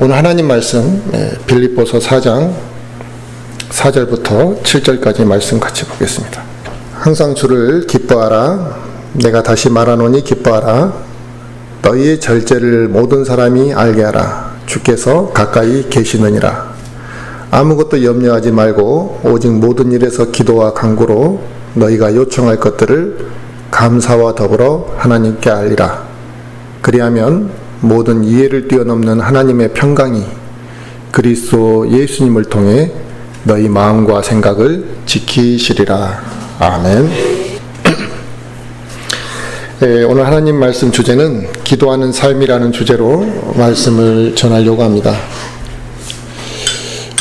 오늘 하나님 말씀 빌립보서 4장 4절부터 7절까지 말씀 같이 보겠습니다. 항상 주를 기뻐하라. 내가 다시 말하노니 기뻐하라. 너희의 절제를 모든 사람이 알게 하라. 주께서 가까이 계시느니라. 아무것도 염려하지 말고 오직 모든 일에서 기도와 간구로 너희가 요청할 것들을 감사와 더불어 하나님께 알리라. 그리하면 모든 이해를 뛰어넘는 하나님의 평강이 그리스도 예수님을 통해 너희 마음과 생각을 지키시리라. 아멘. 오늘 하나님 말씀 주제는 기도하는 삶이라는 주제로 말씀을 전하려고 합니다.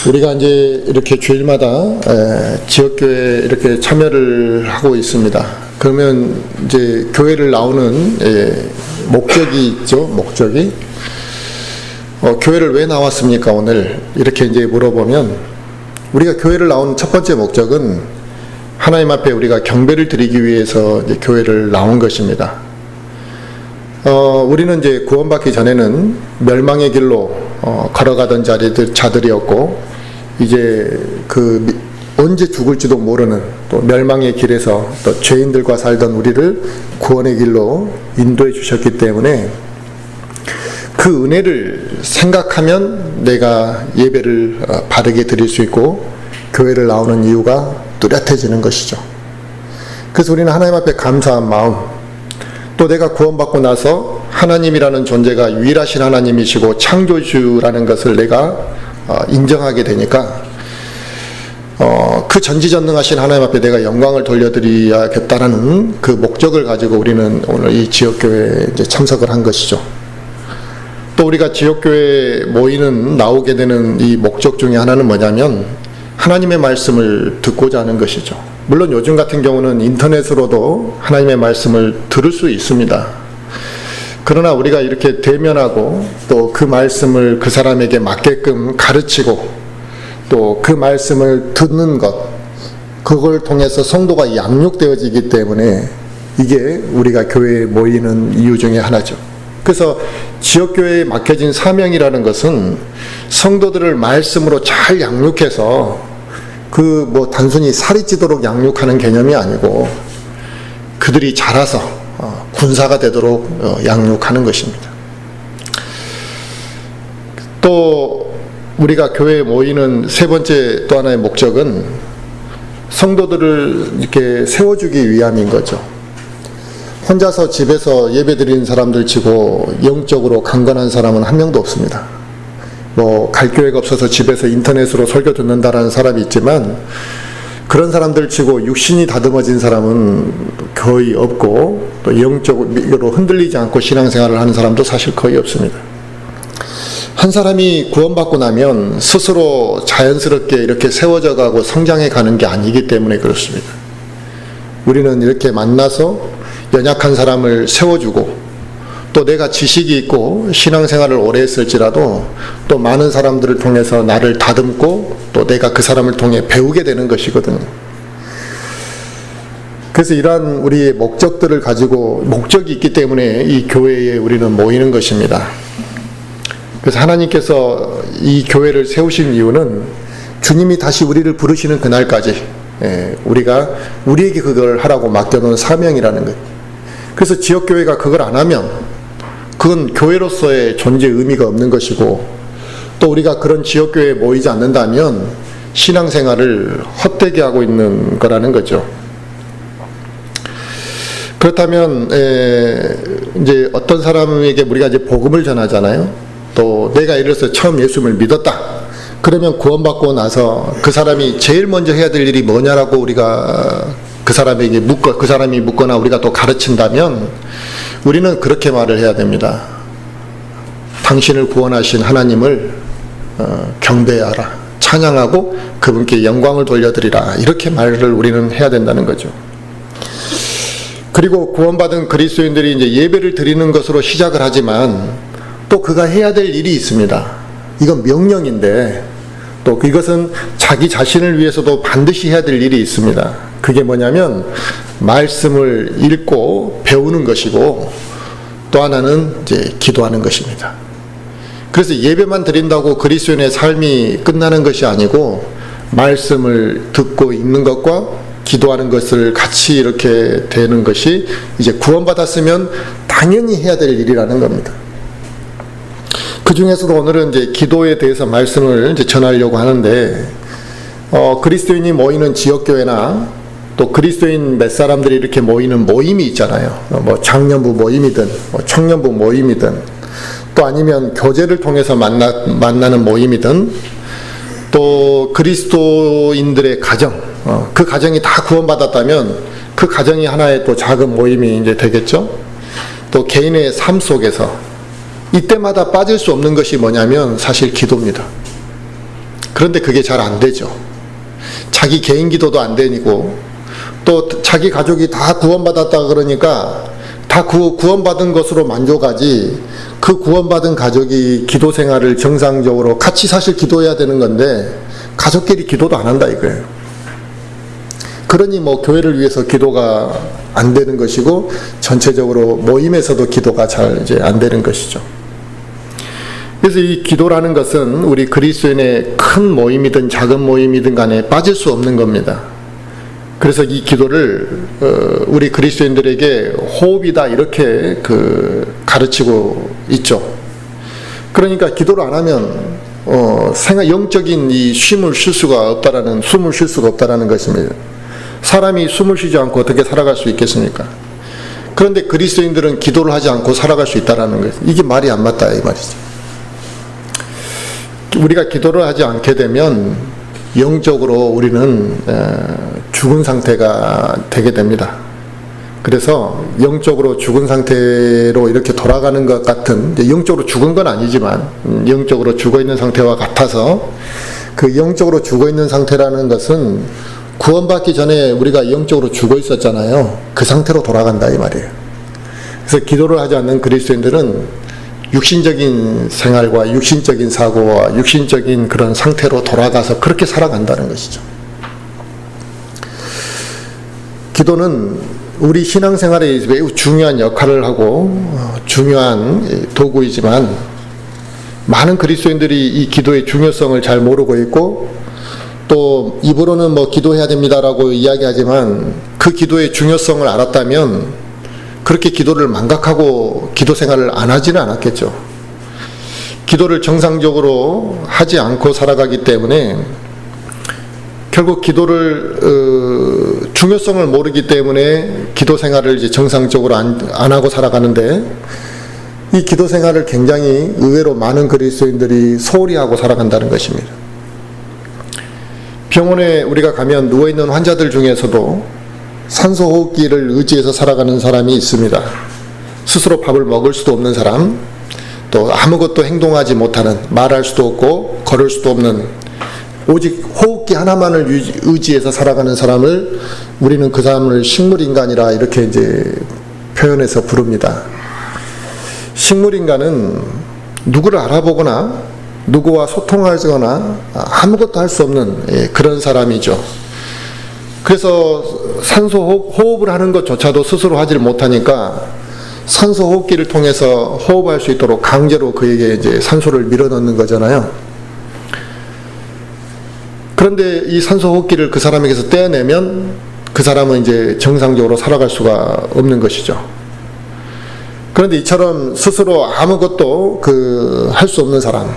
우리가 이제 이렇게 주일마다 지역교회에 이렇게 참여를 하고 있습니다. 그러면 이제 교회를 나오는 목적이 있죠. 목적이 교회를 왜 나왔습니까 오늘? 이렇게 이제 물어보면 우리가 교회를 나온 첫 번째 목적은 하나님 앞에 우리가 경배를 드리기 위해서 이제 교회를 나온 것입니다. 우리는 이제 구원받기 전에는 멸망의 길로 걸어가던 자들이었고 이제 언제 죽을지도 모르는 또 멸망의 길에서 또 죄인들과 살던 우리를 구원의 길로 인도해 주셨기 때문에 그 은혜를 생각하면 내가 예배를 바르게 드릴 수 있고 교회를 나오는 이유가 뚜렷해지는 것이죠. 그래서 우리는 하나님 앞에 감사한 마음, 또 내가 구원받고 나서 하나님이라는 존재가 유일하신 하나님이시고 창조주라는 것을 내가 인정하게 되니까 그 전지전능하신 하나님 앞에 내가 영광을 돌려드려야겠다라는 그 목적을 가지고 우리는 오늘 이 지역교회에 이제 참석을 한 것이죠. 또 우리가 지역교회에 나오게 되는 이 목적 중에 하나는 뭐냐면 하나님의 말씀을 듣고자 하는 것이죠. 물론 요즘 같은 경우는 인터넷으로도 하나님의 말씀을 들을 수 있습니다. 그러나 우리가 이렇게 대면하고 또 그 말씀을 그 사람에게 맞게끔 가르치고 또 그 말씀을 듣는 것, 그걸 통해서 성도가 양육되어지기 때문에 이게 우리가 교회에 모이는 이유 중에 하나죠. 그래서 지역교회에 맡겨진 사명이라는 것은 성도들을 말씀으로 잘 양육해서 단순히 살이 찌도록 양육하는 개념이 아니고 그들이 자라서 군사가 되도록 양육하는 것입니다. 또 우리가 교회에 모이는 세 번째 또 하나의 목적은 성도들을 이렇게 세워주기 위함인 거죠. 혼자서 집에서 예배드리는 사람들 치고 영적으로 강건한 사람은 한 명도 없습니다. 갈 교회가 없어서 집에서 인터넷으로 설교 듣는다라는 사람이 있지만 그런 사람들 치고 육신이 다듬어진 사람은 거의 없고 또 영적으로 흔들리지 않고 신앙생활을 하는 사람도 사실 거의 없습니다. 한 사람이 구원받고 나면 스스로 자연스럽게 이렇게 세워져 가고 성장해 가는 게 아니기 때문에 그렇습니다. 우리는 이렇게 만나서 연약한 사람을 세워주고 또 내가 지식이 있고 신앙생활을 오래 했을지라도 또 많은 사람들을 통해서 나를 다듬고 또 내가 그 사람을 통해 배우게 되는 것이거든요. 그래서 이러한 우리의 목적들을 가지고 목적이 있기 때문에 이 교회에 우리는 모이는 것입니다. 그래서 하나님께서 이 교회를 세우신 이유는 주님이 다시 우리를 부르시는 그날까지 우리가 우리에게 그걸 하라고 맡겨놓은 사명이라는 것. 그래서 지역교회가 그걸 안 하면 그건 교회로서의 존재 의미가 없는 것이고 또 우리가 그런 지역교회에 모이지 않는다면 신앙생활을 헛되게 하고 있는 거라는 거죠. 그렇다면 이제 어떤 사람에게 우리가 이제 복음을 전하잖아요. 또 내가 예를 들어서 처음 예수님을 믿었다. 그러면 구원받고 나서 그 사람이 제일 먼저 해야 될 일이 뭐냐라고 우리가 그 사람이 묻거나 우리가 또 가르친다면 우리는 그렇게 말을 해야 됩니다. 당신을 구원하신 하나님을 경배하라, 찬양하고 그분께 영광을 돌려드리라, 이렇게 말을 우리는 해야 된다는 거죠. 그리고 구원받은 그리스도인들이 이제 예배를 드리는 것으로 시작을 하지만 또 그가 해야 될 일이 있습니다. 이건 명령인데 또 이것은 자기 자신을 위해서도 반드시 해야 될 일이 있습니다. 그게 뭐냐면 말씀을 읽고 배우는 것이고 또 하나는 이제 기도하는 것입니다. 그래서 예배만 드린다고 그리스도인의 삶이 끝나는 것이 아니고 말씀을 듣고 읽는 것과 기도하는 것을 같이 이렇게 되는 것이 이제 구원받았으면 당연히 해야 될 일이라는 겁니다. 그 중에서도 오늘은 이제 기도에 대해서 말씀을 이제 전하려고 하는데, 그리스도인이 모이는 지역교회나 또 그리스도인 몇 사람들이 이렇게 모이는 모임이 있잖아요. 뭐 장년부 모임이든 뭐 청년부 모임이든 또 아니면 교제를 통해서 만나는 모임이든 또 그리스도인들의 가정, 그 가정이 다 구원받았다면 그 가정이 하나의 또 작은 모임이 이제 되겠죠. 또 개인의 삶 속에서 이때마다 빠질 수 없는 것이 뭐냐면 사실 기도입니다. 그런데 그게 잘 안 되죠. 자기 개인 기도도 안 되고 또 자기 가족이 다 구원받았다 그러니까 다 구원받은 것으로 만족하지, 그 구원받은 가족이 기도 생활을 정상적으로 같이 사실 기도해야 되는 건데 가족끼리 기도도 안 한다 이거예요. 그러니 뭐 교회를 위해서 기도가 안 되는 것이고 전체적으로 모임에서도 기도가 잘 이제 안 되는 것이죠. 그래서 이 기도라는 것은 우리 그리스도인의 큰 모임이든 작은 모임이든 간에 빠질 수 없는 겁니다. 그래서 이 기도를 우리 그리스도인들에게 호흡이다 이렇게 가르치고 있죠. 그러니까 기도를 안 하면 영적인 이 숨을 쉴 수가 없다라는 것입니다. 사람이 숨을 쉬지 않고 어떻게 살아갈 수 있겠습니까? 그런데 그리스도인들은 기도를 하지 않고 살아갈 수 있다라는 거예요. 이게 말이 안 맞다 이 말이죠. 우리가 기도를 하지 않게 되면 영적으로 우리는 죽은 상태가 되게 됩니다. 그래서 영적으로 죽은 상태로 이렇게 돌아가는 것 같은, 영적으로 죽은 건 아니지만 영적으로 죽어있는 상태와 같아서, 그 영적으로 죽어있는 상태라는 것은 구원받기 전에 우리가 영적으로 죽어 있었잖아요. 그 상태로 돌아간다 이 말이에요. 그래서 기도를 하지 않는 그리스도인들은 육신적인 생활과 육신적인 사고와 육신적인 그런 상태로 돌아가서 그렇게 살아간다는 것이죠. 기도는 우리 신앙생활에 매우 중요한 역할을 하고 중요한 도구이지만 많은 그리스도인들이 이 기도의 중요성을 잘 모르고 있고, 또 입으로는 뭐 기도해야 됩니다라고 이야기하지만 그 기도의 중요성을 알았다면 그렇게 기도를 망각하고 기도 생활을 안 하지는 않았겠죠. 기도를 정상적으로 하지 않고 살아가기 때문에 결국 기도를 중요성을 모르기 때문에 기도 생활을 이제 정상적으로 안 하고 살아가는데, 이 기도 생활을 굉장히 의외로 많은 그리스도인들이 소홀히 하고 살아간다는 것입니다. 병원에 우리가 가면 누워있는 환자들 중에서도 산소호흡기를 의지해서 살아가는 사람이 있습니다. 스스로 밥을 먹을 수도 없는 사람, 또 아무것도 행동하지 못하는, 말할 수도 없고 걸을 수도 없는, 오직 호흡기 하나만을 의지해서 살아가는 사람을 우리는 그 사람을 식물인간이라 이렇게 이제 표현해서 부릅니다. 식물인간은 누구를 알아보거나 누구와 소통하거나 아무것도 할 수 없는 그런 사람이죠. 그래서 산소 호흡을 하는 것조차도 스스로 하지를 못하니까 산소 호흡기를 통해서 호흡할 수 있도록 강제로 그에게 이제 산소를 밀어넣는 거잖아요. 그런데 이 산소 호흡기를 그 사람에게서 떼어내면 그 사람은 이제 정상적으로 살아갈 수가 없는 것이죠. 그런데 이처럼 스스로 아무것도 할 수 없는 사람,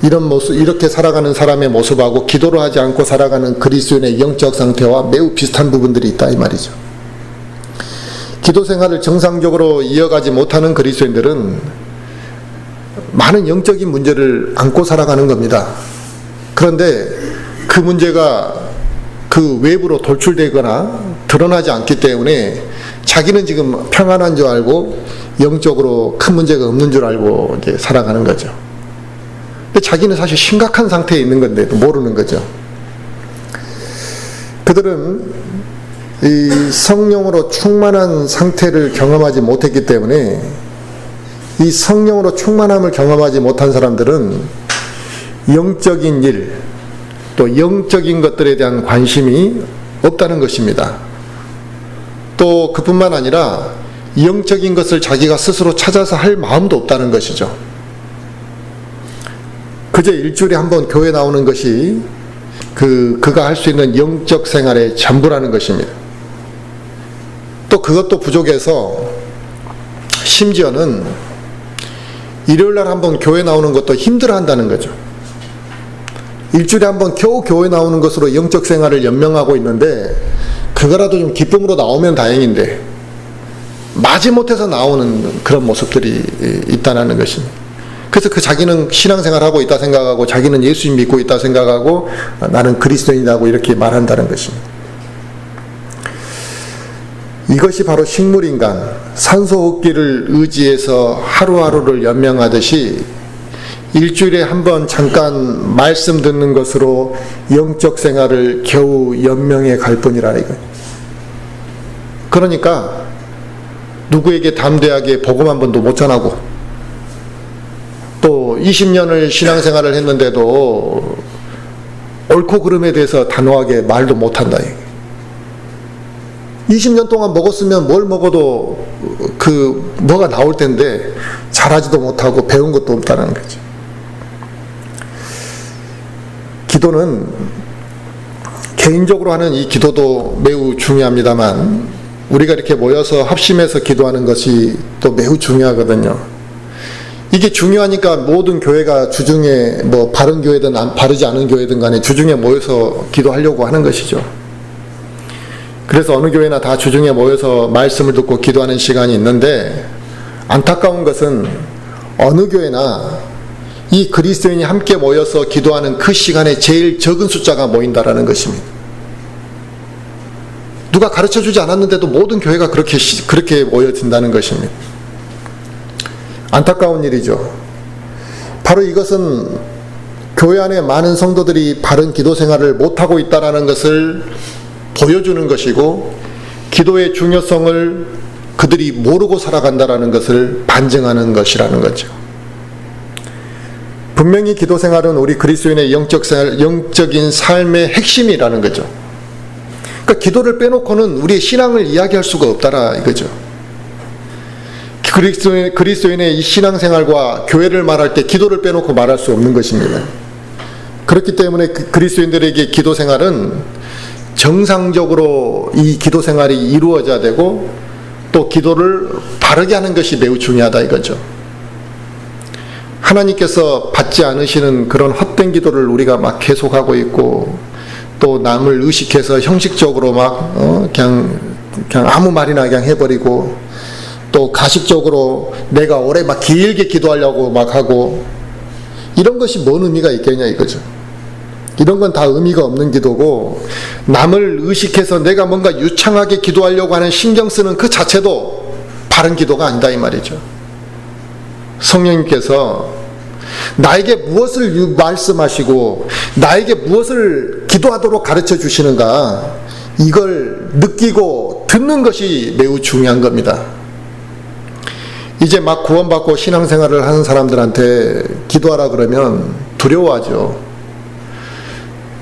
이런 모습, 이렇게 살아가는 사람의 모습하고 기도를 하지 않고 살아가는 그리스도인의 영적 상태와 매우 비슷한 부분들이 있다 이 말이죠. 기도 생활을 정상적으로 이어가지 못하는 그리스도인들은 많은 영적인 문제를 안고 살아가는 겁니다. 그런데 그 문제가 그 외부로 돌출되거나 드러나지 않기 때문에 자기는 지금 평안한 줄 알고 영적으로 큰 문제가 없는 줄 알고 이제 살아가는 거죠. 근데 자기는 사실 심각한 상태에 있는 건데도 모르는 거죠. 그들은 이 성령으로 충만한 상태를 경험하지 못했기 때문에, 이 성령으로 충만함을 경험하지 못한 사람들은 영적인 일, 또 영적인 것들에 대한 관심이 없다는 것입니다. 또 그뿐만 아니라 영적인 것을 자기가 스스로 찾아서 할 마음도 없다는 것이죠. 그저 일주일에 한 번 교회 나오는 것이 그가 할 수 있는 영적 생활의 전부라는 것입니다. 또 그것도 부족해서 심지어는 일요일날 한 번 교회 나오는 것도 힘들어한다는 거죠. 일주일에 한 번 겨우 교회 나오는 것으로 영적 생활을 연명하고 있는데 그거라도 좀 기쁨으로 나오면 다행인데 마지못해서 나오는 그런 모습들이 있다는 것입니다. 그래서 자기는 신앙생활하고 있다 생각하고 자기는 예수님 믿고 있다 생각하고 나는 그리스도인이라고 이렇게 말한다는 것입니다. 이것이 바로 식물인간, 산소호흡기를 의지해서 하루하루를 연명하듯이 일주일에 한 번 잠깐 말씀 듣는 것으로 영적 생활을 겨우 연명해 갈 뿐이라 이거예요. 그러니까 누구에게 담대하게 복음 한 번도 못 전하고 또 20년을 신앙생활을 했는데도 옳고 그름에 대해서 단호하게 말도 못한다. 20년 동안 먹었으면 뭘 먹어도 뭐가 나올 텐데 잘하지도 못하고 배운 것도 없다는 거죠. 기도는 개인적으로 하는 이 기도도 매우 중요합니다만 우리가 이렇게 모여서 합심해서 기도하는 것이 또 매우 중요하거든요. 이게 중요하니까 모든 교회가 주중에 바른 교회든 바르지 않은 교회든 간에 주중에 모여서 기도하려고 하는 것이죠. 그래서 어느 교회나 다 주중에 모여서 말씀을 듣고 기도하는 시간이 있는데 안타까운 것은 어느 교회나 이 그리스도인이 함께 모여서 기도하는 그 시간에 제일 적은 숫자가 모인다라는 것입니다. 누가 가르쳐주지 않았는데도 모든 교회가 그렇게 모여진다는 것입니다. 안타까운 일이죠. 바로 이것은 교회 안에 많은 성도들이 바른 기도 생활을 못하고 있다는 것을 보여주는 것이고 기도의 중요성을 그들이 모르고 살아간다는 것을 반증하는 거죠. 분명히 기도 생활은 우리 그리스도인의 영적인 삶의 핵심이라는 거죠. 그러니까 기도를 빼놓고는 우리의 신앙을 이야기할 수가 없다라 이거죠. 그리스도인의 이 신앙생활과 교회를 말할 때 기도를 빼놓고 말할 수 없는 것입니다. 그렇기 때문에 그리스도인들에게 기도 생활은 정상적으로 이 기도 생활이 이루어져야 되고 또 기도를 바르게 하는 것이 매우 중요하다 이거죠. 하나님께서 받지 않으시는 그런 헛된 기도를 우리가 막 계속하고 있고 또 남을 의식해서 형식적으로 그냥 아무 말이나 그냥 해버리고 또 가식적으로 내가 오래 막 길게 기도하려고 막 하고 이런 것이 뭔 의미가 있겠냐 이거죠. 이런 건 다 의미가 없는 기도고 남을 의식해서 내가 뭔가 유창하게 기도하려고 하는 신경 쓰는 그 자체도 바른 기도가 아니다 이 말이죠. 성령님께서 나에게 무엇을 말씀하시고 나에게 무엇을 기도하도록 가르쳐 주시는가 이걸 느끼고 듣는 것이 매우 중요한 겁니다. 이제 막 구원받고 신앙생활을 하는 사람들한테 기도하라 그러면 두려워하죠.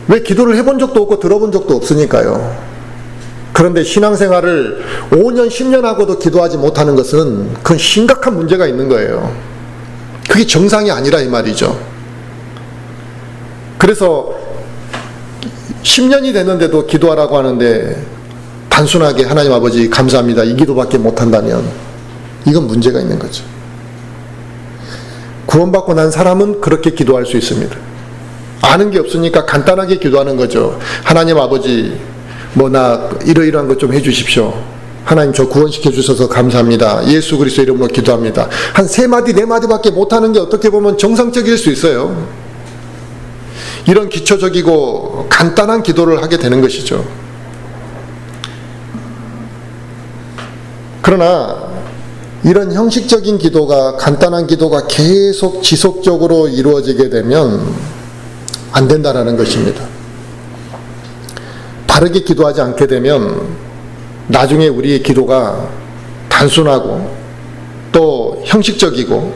왜 기도를 해본 적도 없고 들어본 적도 없으니까요. 그런데 신앙생활을 5년 10년 하고도 기도하지 못하는 것은 그건 심각한 문제가 있는 거예요. 그게 정상이 아니라 이 말이죠. 그래서 10년이 됐는데도 기도하라고 하는데 단순하게 하나님 아버지 감사합니다 이 기도밖에 못한다면 이건 문제가 있는 거죠. 구원받고 난 사람은 그렇게 기도할 수 있습니다. 아는 게 없으니까 간단하게 기도하는 거죠. 하나님 아버지 나 이러이러한 것 좀 해주십시오. 하나님 저 구원시켜 주셔서 감사합니다. 예수 그리스도 이름으로 기도합니다. 한 3마디 4마디밖에 못하는 게 어떻게 보면 정상적일 수 있어요. 이런 기초적이고 간단한 기도를 하게 되는 것이죠. 그러나 이런 형식적인 기도가 간단한 기도가 계속 지속적으로 이루어지게 되면 안 된다라는 것입니다. 바르게 기도하지 않게 되면 나중에 우리의 기도가 단순하고 또 형식적이고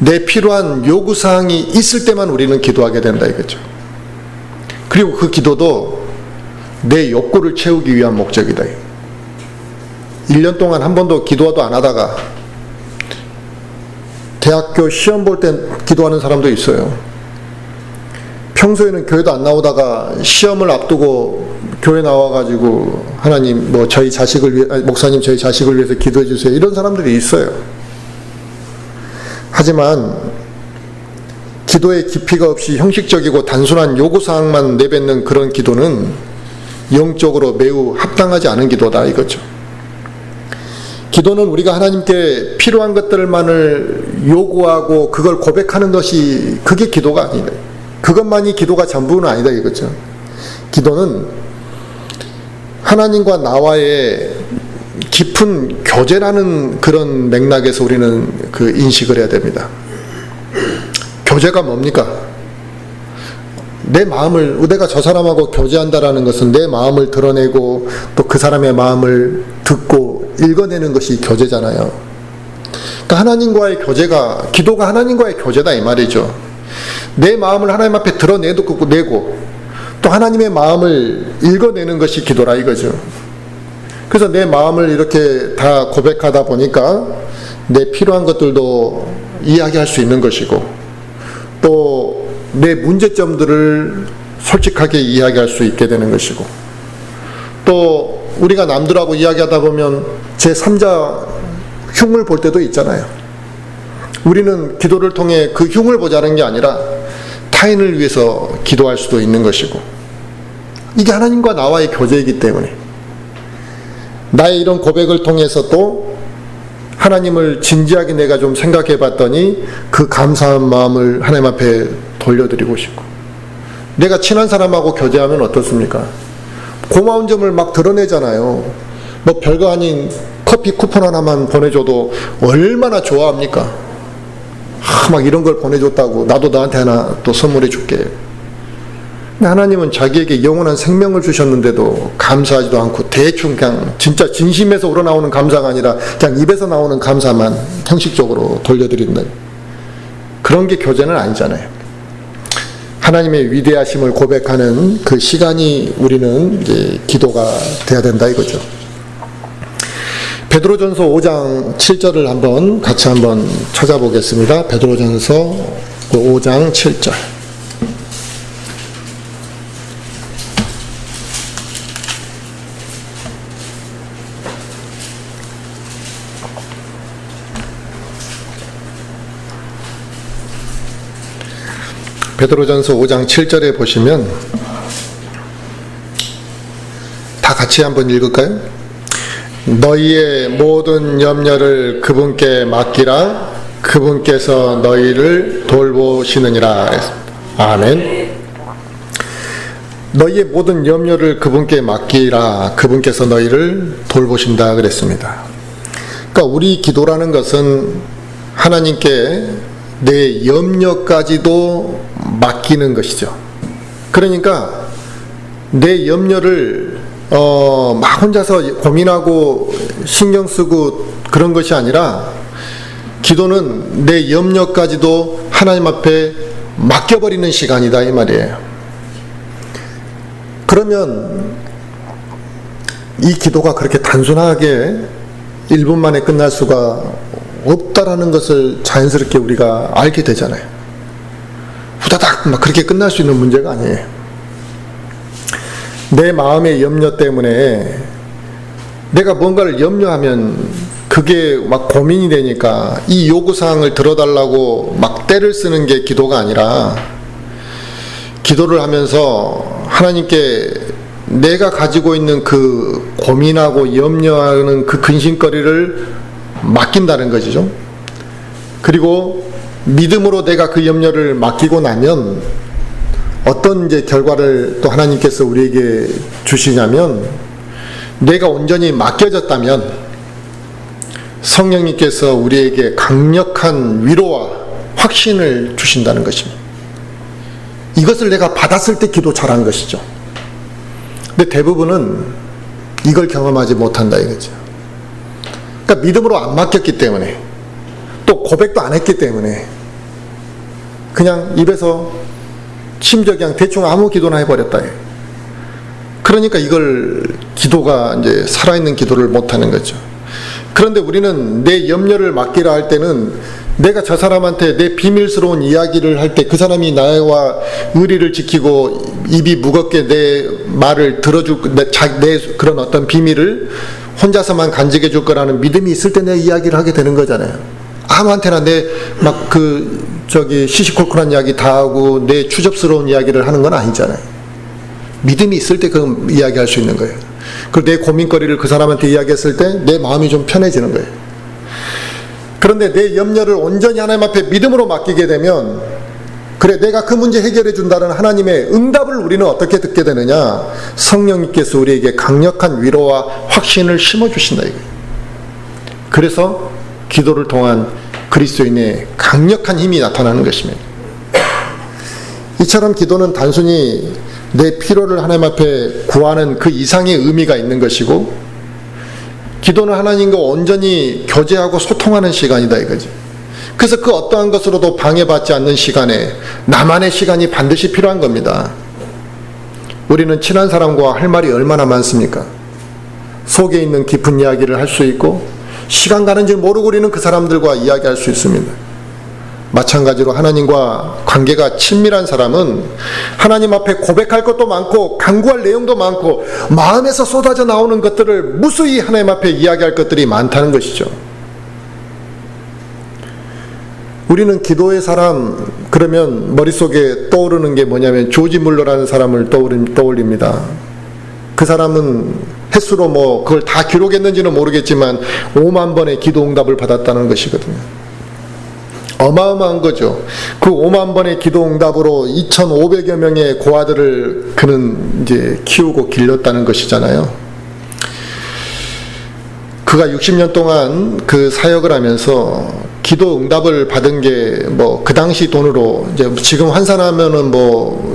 내 필요한 요구사항이 있을 때만 우리는 기도하게 된다 이거죠. 그리고 그 기도도 내 욕구를 채우기 위한 목적이다. 1년 동안 한 번도 기도도 안 하다가 대학교 시험 볼 때 기도하는 사람도 있어요. 평소에는 교회도 안 나오다가 시험을 앞두고 교회 나와가지고 하나님 뭐 저희 자식을 위해 목사님 저희 자식을 위해서 기도해 주세요 이런 사람들이 있어요. 하지만 기도의 깊이가 없이 형식적이고 단순한 요구사항만 내뱉는 그런 기도는 영적으로 매우 합당하지 않은 기도다 이거죠. 기도는 우리가 하나님께 필요한 것들만을 요구하고 그걸 고백하는 것이 그게 기도가 아니다. 그것만이 기도가 전부는 아니다 이거죠. 기도는 하나님과 나와의 깊은 교제라는 그런 맥락에서 우리는 그 인식을 해야 됩니다. 교제가 뭡니까? 내 마음을, 내가 저 사람하고 교제한다라는 것은 내 마음을 드러내고 또 그 사람의 마음을 듣고 읽어내는 것이 교제잖아요. 그러니까 하나님과의 교제가, 기도가 하나님과의 교제다 이 말이죠. 내 마음을 하나님 앞에 드러내고 또 하나님의 마음을 읽어내는 것이 기도라 이거죠. 그래서 내 마음을 이렇게 다 고백하다 보니까 내 필요한 것들도 이야기할 수 있는 것이고 또 내 문제점들을 솔직하게 이야기할 수 있게 되는 것이고 또 우리가 남들하고 이야기하다 보면 제3자 흉을 볼 때도 있잖아요. 우리는 기도를 통해 그 흉을 보자는 게 아니라 타인을 위해서 기도할 수도 있는 것이고 이게 하나님과 나와의 교제이기 때문에 나의 이런 고백을 통해서 또 하나님을 진지하게 내가 좀 생각해 봤더니 그 감사한 마음을 하나님 앞에 돌려드리고 싶고 내가 친한 사람하고 교제하면 어떻습니까? 고마운 점을 막 드러내잖아요. 뭐 별거 아닌 커피 쿠폰 하나만 보내줘도 얼마나 좋아합니까? 막 이런 걸 보내줬다고 나도 너한테 하나 또 선물해 줄게. 하나님은 자기에게 영원한 생명을 주셨는데도 감사하지도 않고 대충 그냥 진짜 진심에서 우러나오는 감사가 아니라 그냥 입에서 나오는 감사만 형식적으로 돌려드린다. 그런 게 교제는 아니잖아요. 하나님의 위대하심을 고백하는 그 시간이 우리는 이제 기도가 돼야 된다 이거죠. 베드로전서 5장 7절을 한번 같이 한번 찾아보겠습니다. 베드로전서 5장 7절. 베드로전서 5장 7절에 보시면 다 같이 한번 읽을까요? 너희의 모든 염려를 그분께 맡기라 그분께서 너희를 돌보시느니라. 아멘. 너희의 모든 염려를 그분께 맡기라 그분께서 너희를 돌보신다 그랬습니다. 그러니까 우리 기도라는 것은 하나님께 내 염려까지도 맡기는 것이죠. 그러니까 내 염려를 막 혼자서 고민하고 신경 쓰고 그런 것이 아니라 기도는 내 염려까지도 하나님 앞에 맡겨버리는 시간이다 이 말이에요. 그러면 이 기도가 그렇게 단순하게 1분 만에 끝날 수가 없다라는 것을 자연스럽게 우리가 알게 되잖아요. 후다닥 막 그렇게 끝날 수 있는 문제가 아니에요. 내 마음의 염려 때문에 내가 뭔가를 염려하면 그게 막 고민이 되니까 이 요구사항을 들어달라고 막 떼를 쓰는 게 기도가 아니라 기도를 하면서 하나님께 내가 가지고 있는 그 고민하고 염려하는 그 근심거리를 맡긴다는 것이죠. 그리고 믿음으로 내가 그 염려를 맡기고 나면 어떤 이제 결과를 또 하나님께서 우리에게 주시냐면 내가 온전히 맡겨졌다면 성령님께서 우리에게 강력한 위로와 확신을 주신다는 것입니다. 이것을 내가 받았을 때 기도 잘한 것이죠. 근데 대부분은 이걸 경험하지 못한다 이거죠. 그러니까 믿음으로 안 맡겼기 때문에 또 고백도 안 했기 때문에 그냥 입에서 심지어 그냥 대충 아무 기도나 해버렸다. 그러니까 이걸 기도가 이제 살아있는 기도를 못하는 거죠. 그런데 우리는 내 염려를 맡기라 할 때는 내가 저 사람한테 내 비밀스러운 이야기를 할 때 그 사람이 나와 의리를 지키고 입이 무겁게 내 말을 들어줄, 내 그런 어떤 비밀을 혼자서만 간직해 줄 거라는 믿음이 있을 때 내 이야기를 하게 되는 거잖아요. 아무한테나 내 막 시시콜콜한 이야기 다 하고 내 추접스러운 이야기를 하는 건 아니잖아요. 믿음이 있을 때 그 이야기할 수 있는 거예요. 그리고 내 고민거리를 그 사람한테 이야기했을 때 내 마음이 좀 편해지는 거예요. 그런데 내 염려를 온전히 하나님 앞에 믿음으로 맡기게 되면, 그래 내가 그 문제 해결해 준다는 하나님의 응답을 우리는 어떻게 듣게 되느냐, 성령님께서 우리에게 강력한 위로와 확신을 심어주신다 이거예요. 그래서 기도를 통한 그리스도인의 강력한 힘이 나타나는 것입니다. 이처럼 기도는 단순히 내 필요를 하나님 앞에 구하는 그 이상의 의미가 있는 것이고, 기도는 하나님과 온전히 교제하고 소통하는 시간이다 이거지. 그래서 그 어떠한 것으로도 방해받지 않는 시간에 나만의 시간이 반드시 필요한 겁니다. 우리는 친한 사람과 할 말이 얼마나 많습니까? 속에 있는 깊은 이야기를 할 수 있고, 시간 가는 줄 모르고 우리는 그 사람들과 이야기할 수 있습니다. 마찬가지로 하나님과 관계가 친밀한 사람은 하나님 앞에 고백할 것도 많고 간구할 내용도 많고 마음에서 쏟아져 나오는 것들을 무수히 하나님 앞에 이야기할 것들이 많다는 것이죠. 우리는 기도의 사람 그러면 머릿속에 떠오르는 게 뭐냐면 조지 물러라는 사람을 떠올립니다. 그 사람은 횟수로 그걸 다 기록했는지는 모르겠지만 5만 번의 기도 응답을 받았다는 것이거든요. 어마어마한 거죠. 그 5만 번의 기도 응답으로 2,500여 명의 고아들을 그는 이제 키우고 길렀다는 것이잖아요. 그가 60년 동안 그 사역을 하면서 기도 응답을 받은 게 그 당시 돈으로 이제 지금 환산하면은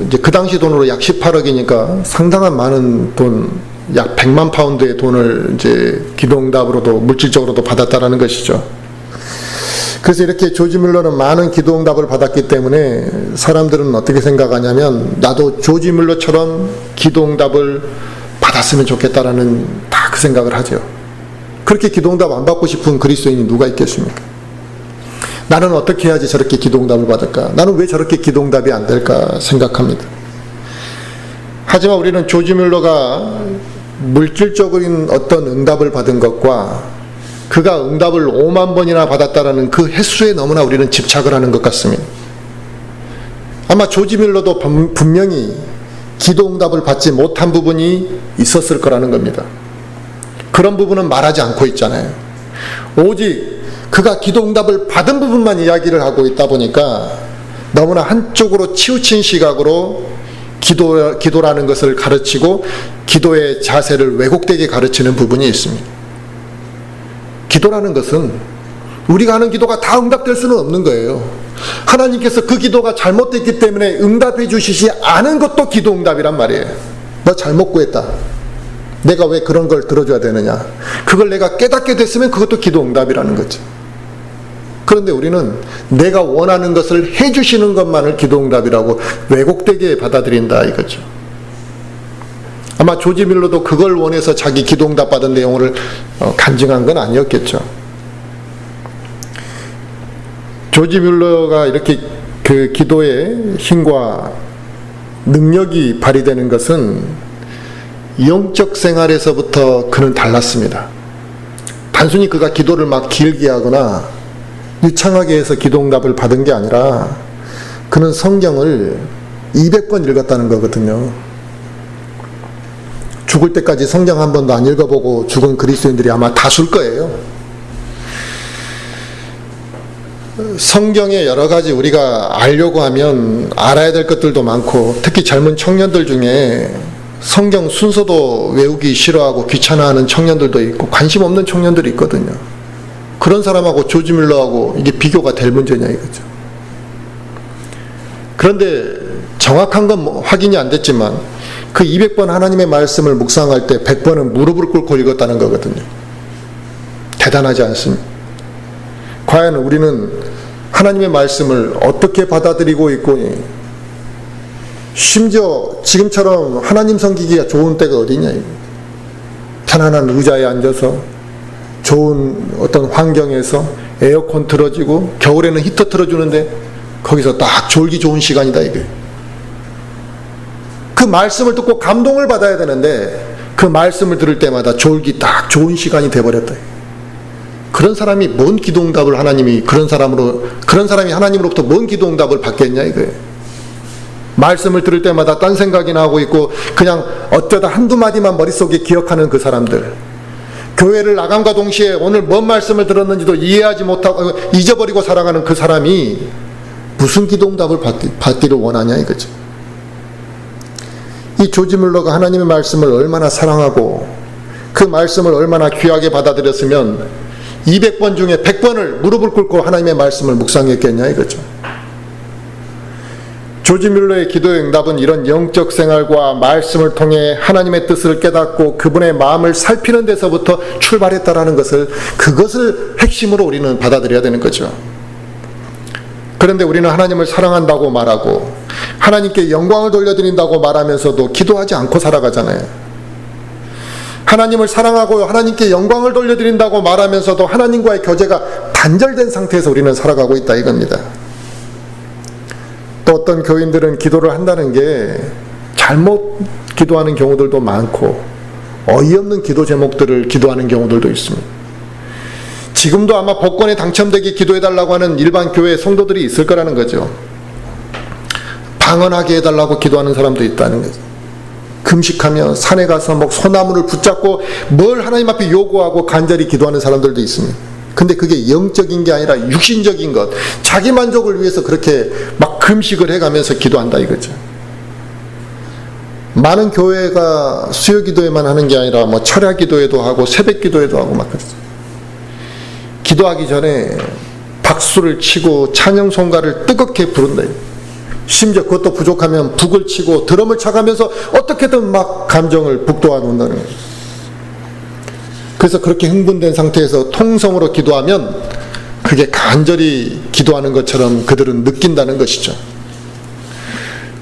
이제 그 당시 돈으로 약 18억이니까 상당한 많은 돈, 약 100만 파운드의 돈을 이제 기도 응답으로도 물질적으로도 받았다라는 것이죠. 그래서 이렇게 조지 뮬러는 많은 기도 응답을 받았기 때문에 사람들은 어떻게 생각하냐면 나도 조지 뮬러처럼 기도 응답을 받았으면 좋겠다라는 다 그 생각을 하죠. 그렇게 기도 응답 안 받고 싶은 그리스도인이 누가 있겠습니까? 나는 어떻게 해야지 저렇게 기도 응답을 받을까? 나는 왜 저렇게 기도 응답이 안 될까 생각합니다. 하지만 우리는 조지 뮬러가 물질적인 어떤 응답을 받은 것과 그가 응답을 5만 번이나 받았다라는 그 횟수에 너무나 우리는 집착을 하는 것 같습니다. 아마 조지 뮬러도 분명히 기도 응답을 받지 못한 부분이 있었을 거라는 겁니다. 그런 부분은 말하지 않고 있잖아요. 오직 그가 기도 응답을 받은 부분만 이야기를 하고 있다 보니까 너무나 한쪽으로 치우친 시각으로 기도라는 것을 가르치고 기도의 자세를 왜곡되게 가르치는 부분이 있습니다. 기도라는 것은 우리가 하는 기도가 다 응답될 수는 없는 거예요. 하나님께서 그 기도가 잘못됐기 때문에 응답해 주시지 않은 것도 기도 응답이란 말이에요. 너 잘못 구했다. 내가 왜 그런 걸 들어줘야 되느냐. 그걸 내가 깨닫게 됐으면 그것도 기도 응답이라는 거죠. 그런데 우리는 내가 원하는 것을 해주시는 것만을 기도 응답이라고 왜곡되게 받아들인다 이거죠. 아마 조지 뮬러도 그걸 원해서 자기 기도 응답 받은 내용을 간증한 건 아니었겠죠. 조지 뮬러가 이렇게 그 기도의 힘과 능력이 발휘되는 것은 영적 생활에서부터 그는 달랐습니다. 단순히 그가 기도를 막 길게 하거나 유창하게 해서 기도 응답을 받은 게 아니라 그는 성경을 200번 읽었다는 거거든요. 죽을 때까지 성경 한 번도 안 읽어보고 죽은 그리스도인들이 아마 다수일 거예요. 성경에 여러 가지 우리가 알려고 하면 알아야 될 것들도 많고, 특히 젊은 청년들 중에 성경 순서도 외우기 싫어하고 귀찮아하는 청년들도 있고 관심 없는 청년들이 있거든요. 그런 사람하고 조지 뮬러하고 이게 비교가 될 문제냐 이거죠. 그런데 정확한 건 확인이 안 됐지만 그 200번 하나님의 말씀을 묵상할 때 100번은 무릎을 꿇고 읽었다는 거거든요. 대단하지 않습니까? 과연 우리는 하나님의 말씀을 어떻게 받아들이고 있고, 심지어 지금처럼 하나님 섬기기가 좋은 때가 어디냐. 편안한 의자에 앉아서 좋은 어떤 환경에서 에어컨 틀어지고 겨울에는 히터 틀어주는데 거기서 딱 졸기 좋은 시간이다 이게. 그 말씀을 듣고 감동을 받아야 되는데 그 말씀을 들을 때마다 졸기 딱 좋은 시간이 돼버렸다. 그런 사람이 뭔 기도응답을 그런 사람이 하나님으로부터 뭔 기도응답을 받겠냐 이거예요. 말씀을 들을 때마다 딴 생각이 나고 있고 그냥 어쩌다 한두 마디만 머릿속에 기억하는 그 사람들, 교회를 나감과 동시에 오늘 뭔 말씀을 들었는지도 이해하지 못하고 잊어버리고 살아가는 그 사람이 무슨 기도응답을 받기를 원하냐 이거죠. 이 조지 뮬러가 하나님의 말씀을 얼마나 사랑하고 그 말씀을 얼마나 귀하게 받아들였으면 200번 중에 100번을 무릎을 꿇고 하나님의 말씀을 묵상했겠냐 이거죠. 조지 뮬러의 기도의 응답은 이런 영적 생활과 말씀을 통해 하나님의 뜻을 깨닫고 그분의 마음을 살피는 데서부터 출발했다라는 그것을 핵심으로 우리는 받아들여야 되는 거죠. 그런데 우리는 하나님을 사랑한다고 말하고 하나님께 영광을 돌려드린다고 말하면서도 기도하지 않고 살아가잖아요. 하나님을 사랑하고 하나님께 영광을 돌려드린다고 말하면서도 하나님과의 교제가 단절된 상태에서 우리는 살아가고 있다 이겁니다. 또 어떤 교인들은 기도를 한다는 게 잘못 기도하는 경우들도 많고 어이없는 기도 제목들을 기도하는 경우들도 있습니다. 지금도 아마 복권에 당첨되게 기도해달라고 하는 일반 교회 성도들이 있을 거라는 거죠. 방언하게 해달라고 기도하는 사람도 있다는 거죠. 금식하며 산에 가서 소나무를 붙잡고 뭘 하나님 앞에 요구하고 간절히 기도하는 사람들도 있습니다. 근데 그게 영적인 게 아니라 육신적인 것, 자기 만족을 위해서 그렇게 금식을 해가면서 기도한다 이거죠. 많은 교회가 수요 기도에만 하는 게 아니라 철야 기도에도 하고 새벽 기도에도 하고 그러죠. 기도하기 전에 박수를 치고 찬양 송가를 뜨겁게 부른다. 심지어 그것도 부족하면 북을 치고 드럼을 쳐가면서 어떻게든 감정을 북돋아 놓는다는 거예요. 그래서 그렇게 흥분된 상태에서 통성으로 기도하면 그게 간절히 기도하는 것처럼 그들은 느낀다는 것이죠.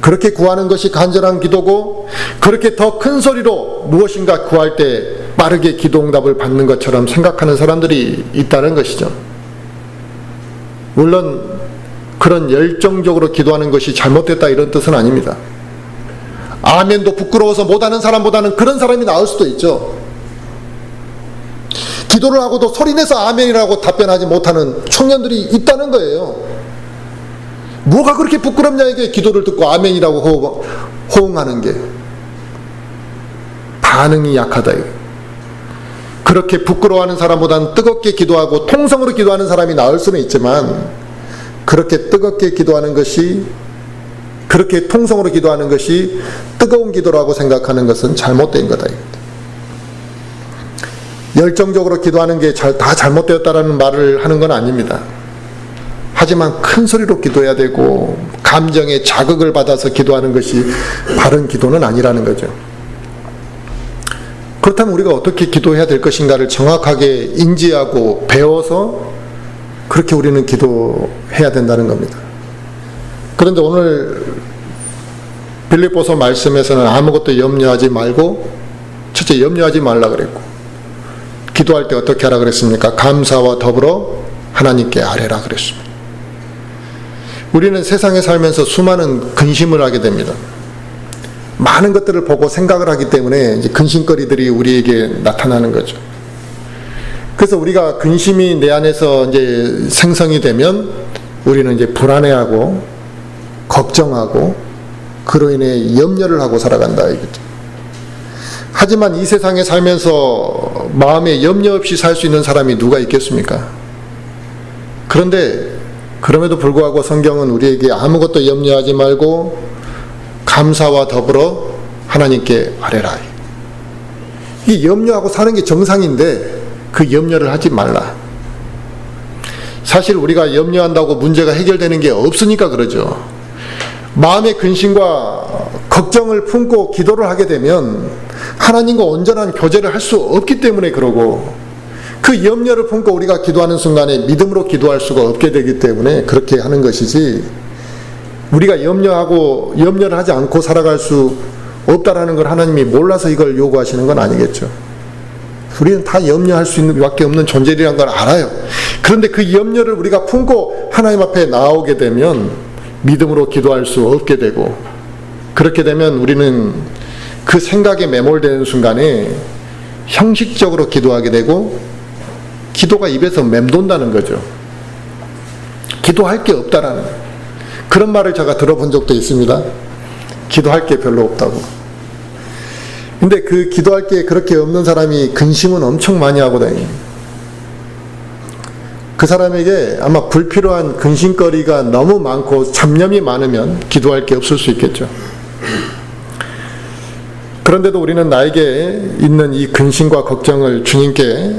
그렇게 구하는 것이 간절한 기도고 그렇게 더 큰 소리로 무엇인가 구할 때 빠르게 기도응답을 받는 것처럼 생각하는 사람들이 있다는 것이죠. 물론 그런 열정적으로 기도하는 것이 잘못됐다 이런 뜻은 아닙니다. 아멘도 부끄러워서 못하는 사람보다는 그런 사람이 나을 수도 있죠. 기도를 하고도 소리내서 아멘이라고 답변하지 못하는 청년들이 있다는 거예요. 뭐가 그렇게 부끄럽냐 이게 기도를 듣고 아멘이라고 호응하는 게. 반응이 약하다 이거. 그렇게 부끄러워하는 사람보다는 뜨겁게 기도하고 통성으로 기도하는 사람이 나을 수는 있지만 그렇게 뜨겁게 기도하는 것이, 그렇게 통성으로 기도하는 것이 뜨거운 기도라고 생각하는 것은 잘못된 거다. 열정적으로 기도하는 게 다 잘못되었다라는 말을 하는 건 아닙니다. 하지만 큰 소리로 기도해야 되고 감정에 자극을 받아서 기도하는 것이 바른 기도는 아니라는 거죠. 그렇다면 우리가 어떻게 기도해야 될 것인가를 정확하게 인지하고 배워서 그렇게 우리는 기도해야 된다는 겁니다. 그런데 오늘 빌립보서 말씀에서는 아무것도 염려하지 말고, 첫째 염려하지 말라 그랬고, 기도할 때 어떻게 하라 그랬습니까? 감사와 더불어 하나님께 아뢰라 그랬습니다. 우리는 세상에 살면서 수많은 근심을 하게 됩니다. 많은 것들을 보고 생각을 하기 때문에 이제 근심거리들이 우리에게 나타나는 거죠. 그래서 우리가 근심이 내 안에서 이제 생성이 되면 우리는 이제 불안해하고 걱정하고 그로 인해 염려를 하고 살아간다 이거죠. 하지만 이 세상에 살면서 마음에 염려 없이 살 수 있는 사람이 누가 있겠습니까? 그런데 그럼에도 불구하고 성경은 우리에게 아무것도 염려하지 말고 감사와 더불어 하나님께 아뢰라. 이 염려하고 사는 게 정상인데 그 염려를 하지 말라. 사실 우리가 염려한다고 문제가 해결되는 게 없으니까 그러죠. 마음의 근심과 걱정을 품고 기도를 하게 되면 하나님과 온전한 교제를 할 수 없기 때문에 그러고, 그 염려를 품고 우리가 기도하는 순간에 믿음으로 기도할 수가 없게 되기 때문에 그렇게 하는 것이지, 우리가 염려를 하지 않고 살아갈 수 없다라는 걸 하나님이 몰라서 이걸 요구하시는 건 아니겠죠. 우리는 다 염려할 수 있는 밖에 없는 존재라는 걸 알아요. 그런데 그 염려를 우리가 품고 하나님 앞에 나오게 되면 믿음으로 기도할 수 없게 되고, 그렇게 되면 우리는 그 생각에 매몰되는 순간에 형식적으로 기도하게 되고 기도가 입에서 맴돈다는 거죠. 기도할 게 없다라는 그런 말을 제가 들어본 적도 있습니다. 기도할 게 별로 없다고. 근데 그 기도할 게 그렇게 없는 사람이 근심은 엄청 많이 하고 다니는, 그 사람에게 아마 불필요한 근심거리가 너무 많고 잡념이 많으면 기도할 게 없을 수 있겠죠. 그런데도 우리는 나에게 있는 이 근심과 걱정을 주님께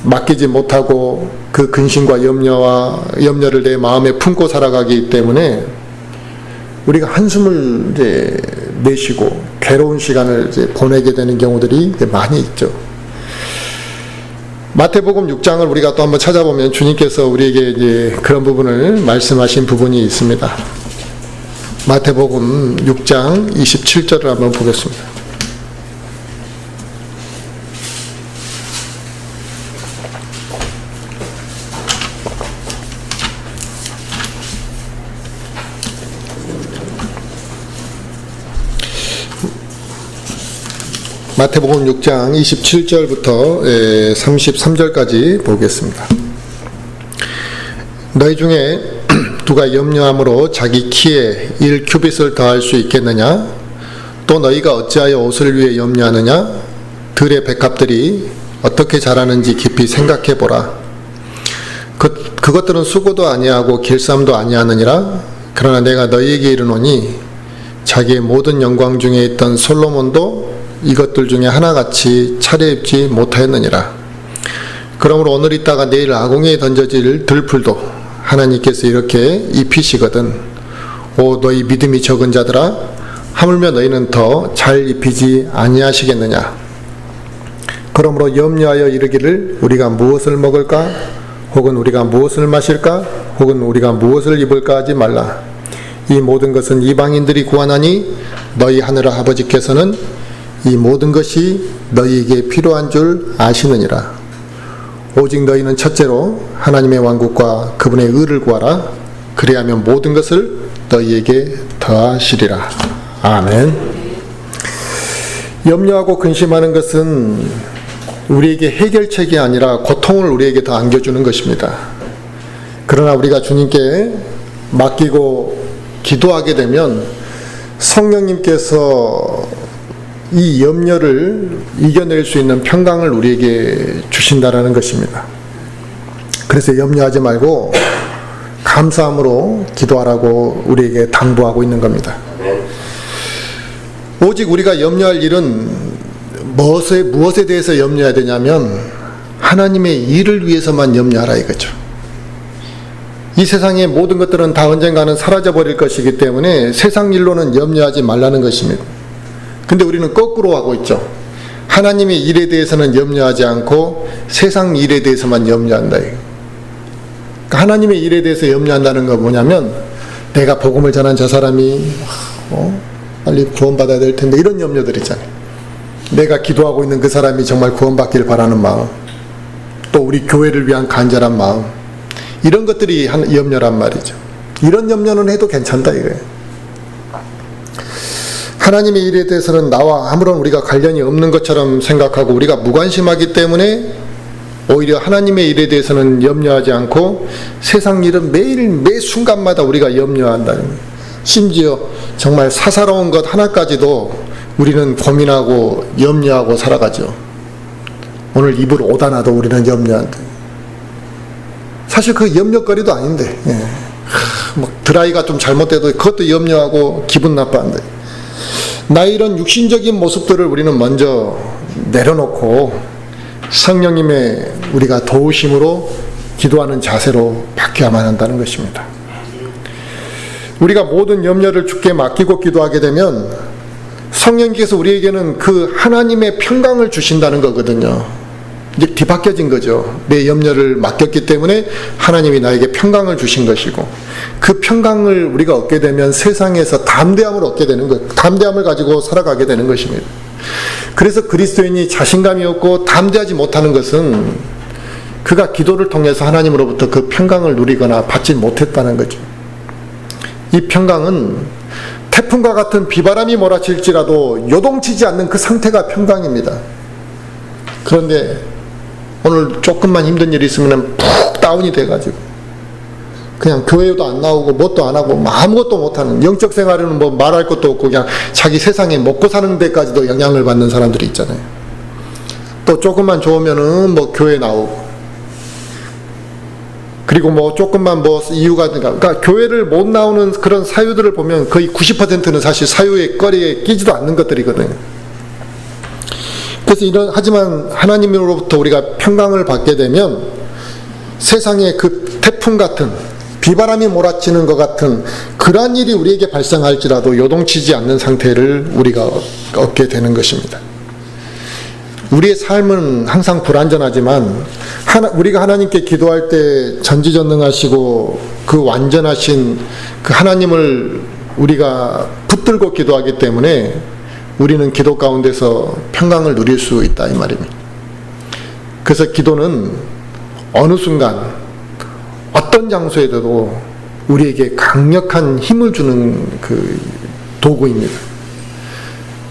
맡기지 못하고 그 근심과 염려를 내 마음에 품고 살아가기 때문에 우리가 한숨을 이제 내쉬고 괴로운 시간을 이제 보내게 되는 경우들이 많이 있죠. 마태복음 6장을 우리가 또 한번 찾아보면 주님께서 우리에게 이제 그런 부분을 말씀하신 부분이 있습니다. 마태복음 6장 27절을 한번 보겠습니다. 마태복음 6장 27절부터 33절까지 보겠습니다. 너희 중에 누가 염려함으로 자기 키에 1규빗을 더할 수 있겠느냐? 또 너희가 어찌하여 옷을 위해 염려하느냐? 들의 백합들이 어떻게 자라는지 깊이 생각해 보라. 그것들은 수고도 아니하고 길쌈도 아니하느니라. 그러나 내가 너희에게 이르노니 자기의 모든 영광 중에 있던 솔로몬도 이것들 중에 하나같이 차려입지 못하였느니라. 그러므로 오늘 있다가 내일 아궁이에 던져질 들풀도 하나님께서 이렇게 입히시거든. 오 너희 믿음이 적은 자들아, 하물며 너희는 더 잘 입히지 아니하시겠느냐. 그러므로 염려하여 이르기를 우리가 무엇을 먹을까, 혹은 우리가 무엇을 마실까, 혹은 우리가 무엇을 입을까 하지 말라. 이 모든 것은 이방인들이 구하나니 너희 하늘 아버지께서는 이 모든 것이 너희에게 필요한 줄 아시느니라. 오직 너희는 첫째로 하나님의 왕국과 그분의 의를 구하라. 그리하면 모든 것을 너희에게 더하시리라. 아멘. 염려하고 근심하는 것은 우리에게 해결책이 아니라 고통을 우리에게 더 안겨주는 것입니다. 그러나 우리가 주님께 맡기고 기도하게 되면 성령님께서 이 염려를 이겨낼 수 있는 평강을 우리에게 주신다라는 것입니다. 그래서 염려하지 말고 감사함으로 기도하라고 우리에게 당부하고 있는 겁니다. 오직 우리가 염려할 일은 무엇에 대해서 염려해야 되냐면 하나님의 일을 위해서만 염려하라 이거죠. 이 세상의 모든 것들은 다 언젠가는 사라져버릴 것이기 때문에 세상 일로는 염려하지 말라는 것입니다. 근데 우리는 거꾸로 하고 있죠. 하나님의 일에 대해서는 염려하지 않고 세상 일에 대해서만 염려한다. 그러니까 하나님의 일에 대해서 염려한다는 건 뭐냐면 내가 복음을 전한 저 사람이 빨리 구원받아야 될 텐데 이런 염려들 있잖아요. 내가 기도하고 있는 그 사람이 정말 구원받기를 바라는 마음, 또 우리 교회를 위한 간절한 마음, 이런 것들이 염려란 말이죠. 이런 염려는 해도 괜찮다 이거예요. 하나님의 일에 대해서는 나와 아무런 우리가 관련이 없는 것처럼 생각하고 우리가 무관심하기 때문에 오히려 하나님의 일에 대해서는 염려하지 않고 세상 일은 매일 매 순간마다 우리가 염려한다는 거예요. 심지어 정말 사사로운 것 하나까지도 우리는 고민하고 염려하고 살아가죠. 오늘 입을 옷 하나도 우리는 염려한다. 사실 그 염려거리도 아닌데 뭐 드라이가 좀 잘못돼도 그것도 염려하고 기분 나빠한다. 나의 이런 육신적인 모습들을 우리는 먼저 내려놓고 성령님의 우리가 도우심으로 기도하는 자세로 바뀌어야만 한다는 것입니다. 우리가 모든 염려를 주께 맡기고 기도하게 되면 성령님께서 우리에게는 그 하나님의 평강을 주신다는 거거든요. 이제 뒤바뀌어진 거죠. 내 염려를 맡겼기 때문에 하나님이 나에게 평강을 주신 것이고, 그 평강을 우리가 얻게 되면 세상에서 담대함을 얻게 되는 것, 담대함을 가지고 살아가게 되는 것입니다. 그래서 그리스도인이 자신감이 없고 담대하지 못하는 것은 그가 기도를 통해서 하나님으로부터 그 평강을 누리거나 받지 못했다는 거죠. 이 평강은 태풍과 같은 비바람이 몰아칠지라도 요동치지 않는 그 상태가 평강입니다. 그런데 오늘 조금만 힘든 일이 있으면 푹 다운이 돼가지고 그냥 교회도 안 나오고 뭣도 안 하고 아무것도 못하는, 영적 생활에는 뭐 말할 것도 없고 그냥 자기 세상에 먹고 사는 데까지도 영향을 받는 사람들이 있잖아요. 또 조금만 좋으면은 뭐 교회 나오고, 그리고 뭐 조금만 뭐 이유가, 그러니까 교회를 못 나오는 그런 사유들을 보면 거의 90%는 사실 사유의 거리에 끼지도 않는 것들이거든요. 그래서 하지만 하나님으로부터 우리가 평강을 받게 되면 세상의 그 태풍 같은, 비바람이 몰아치는 것 같은 그러한 일이 우리에게 발생할지라도 요동치지 않는 상태를 우리가 얻게 되는 것입니다. 우리의 삶은 항상 불완전하지만 우리가 하나님께 기도할 때 전지전능하시고 그 완전하신 그 하나님을 우리가 붙들고 기도하기 때문에 우리는 기도 가운데서 평강을 누릴 수 있다, 이 말입니다. 그래서 기도는 어느 순간 어떤 장소에도 우리에게 강력한 힘을 주는 그 도구입니다.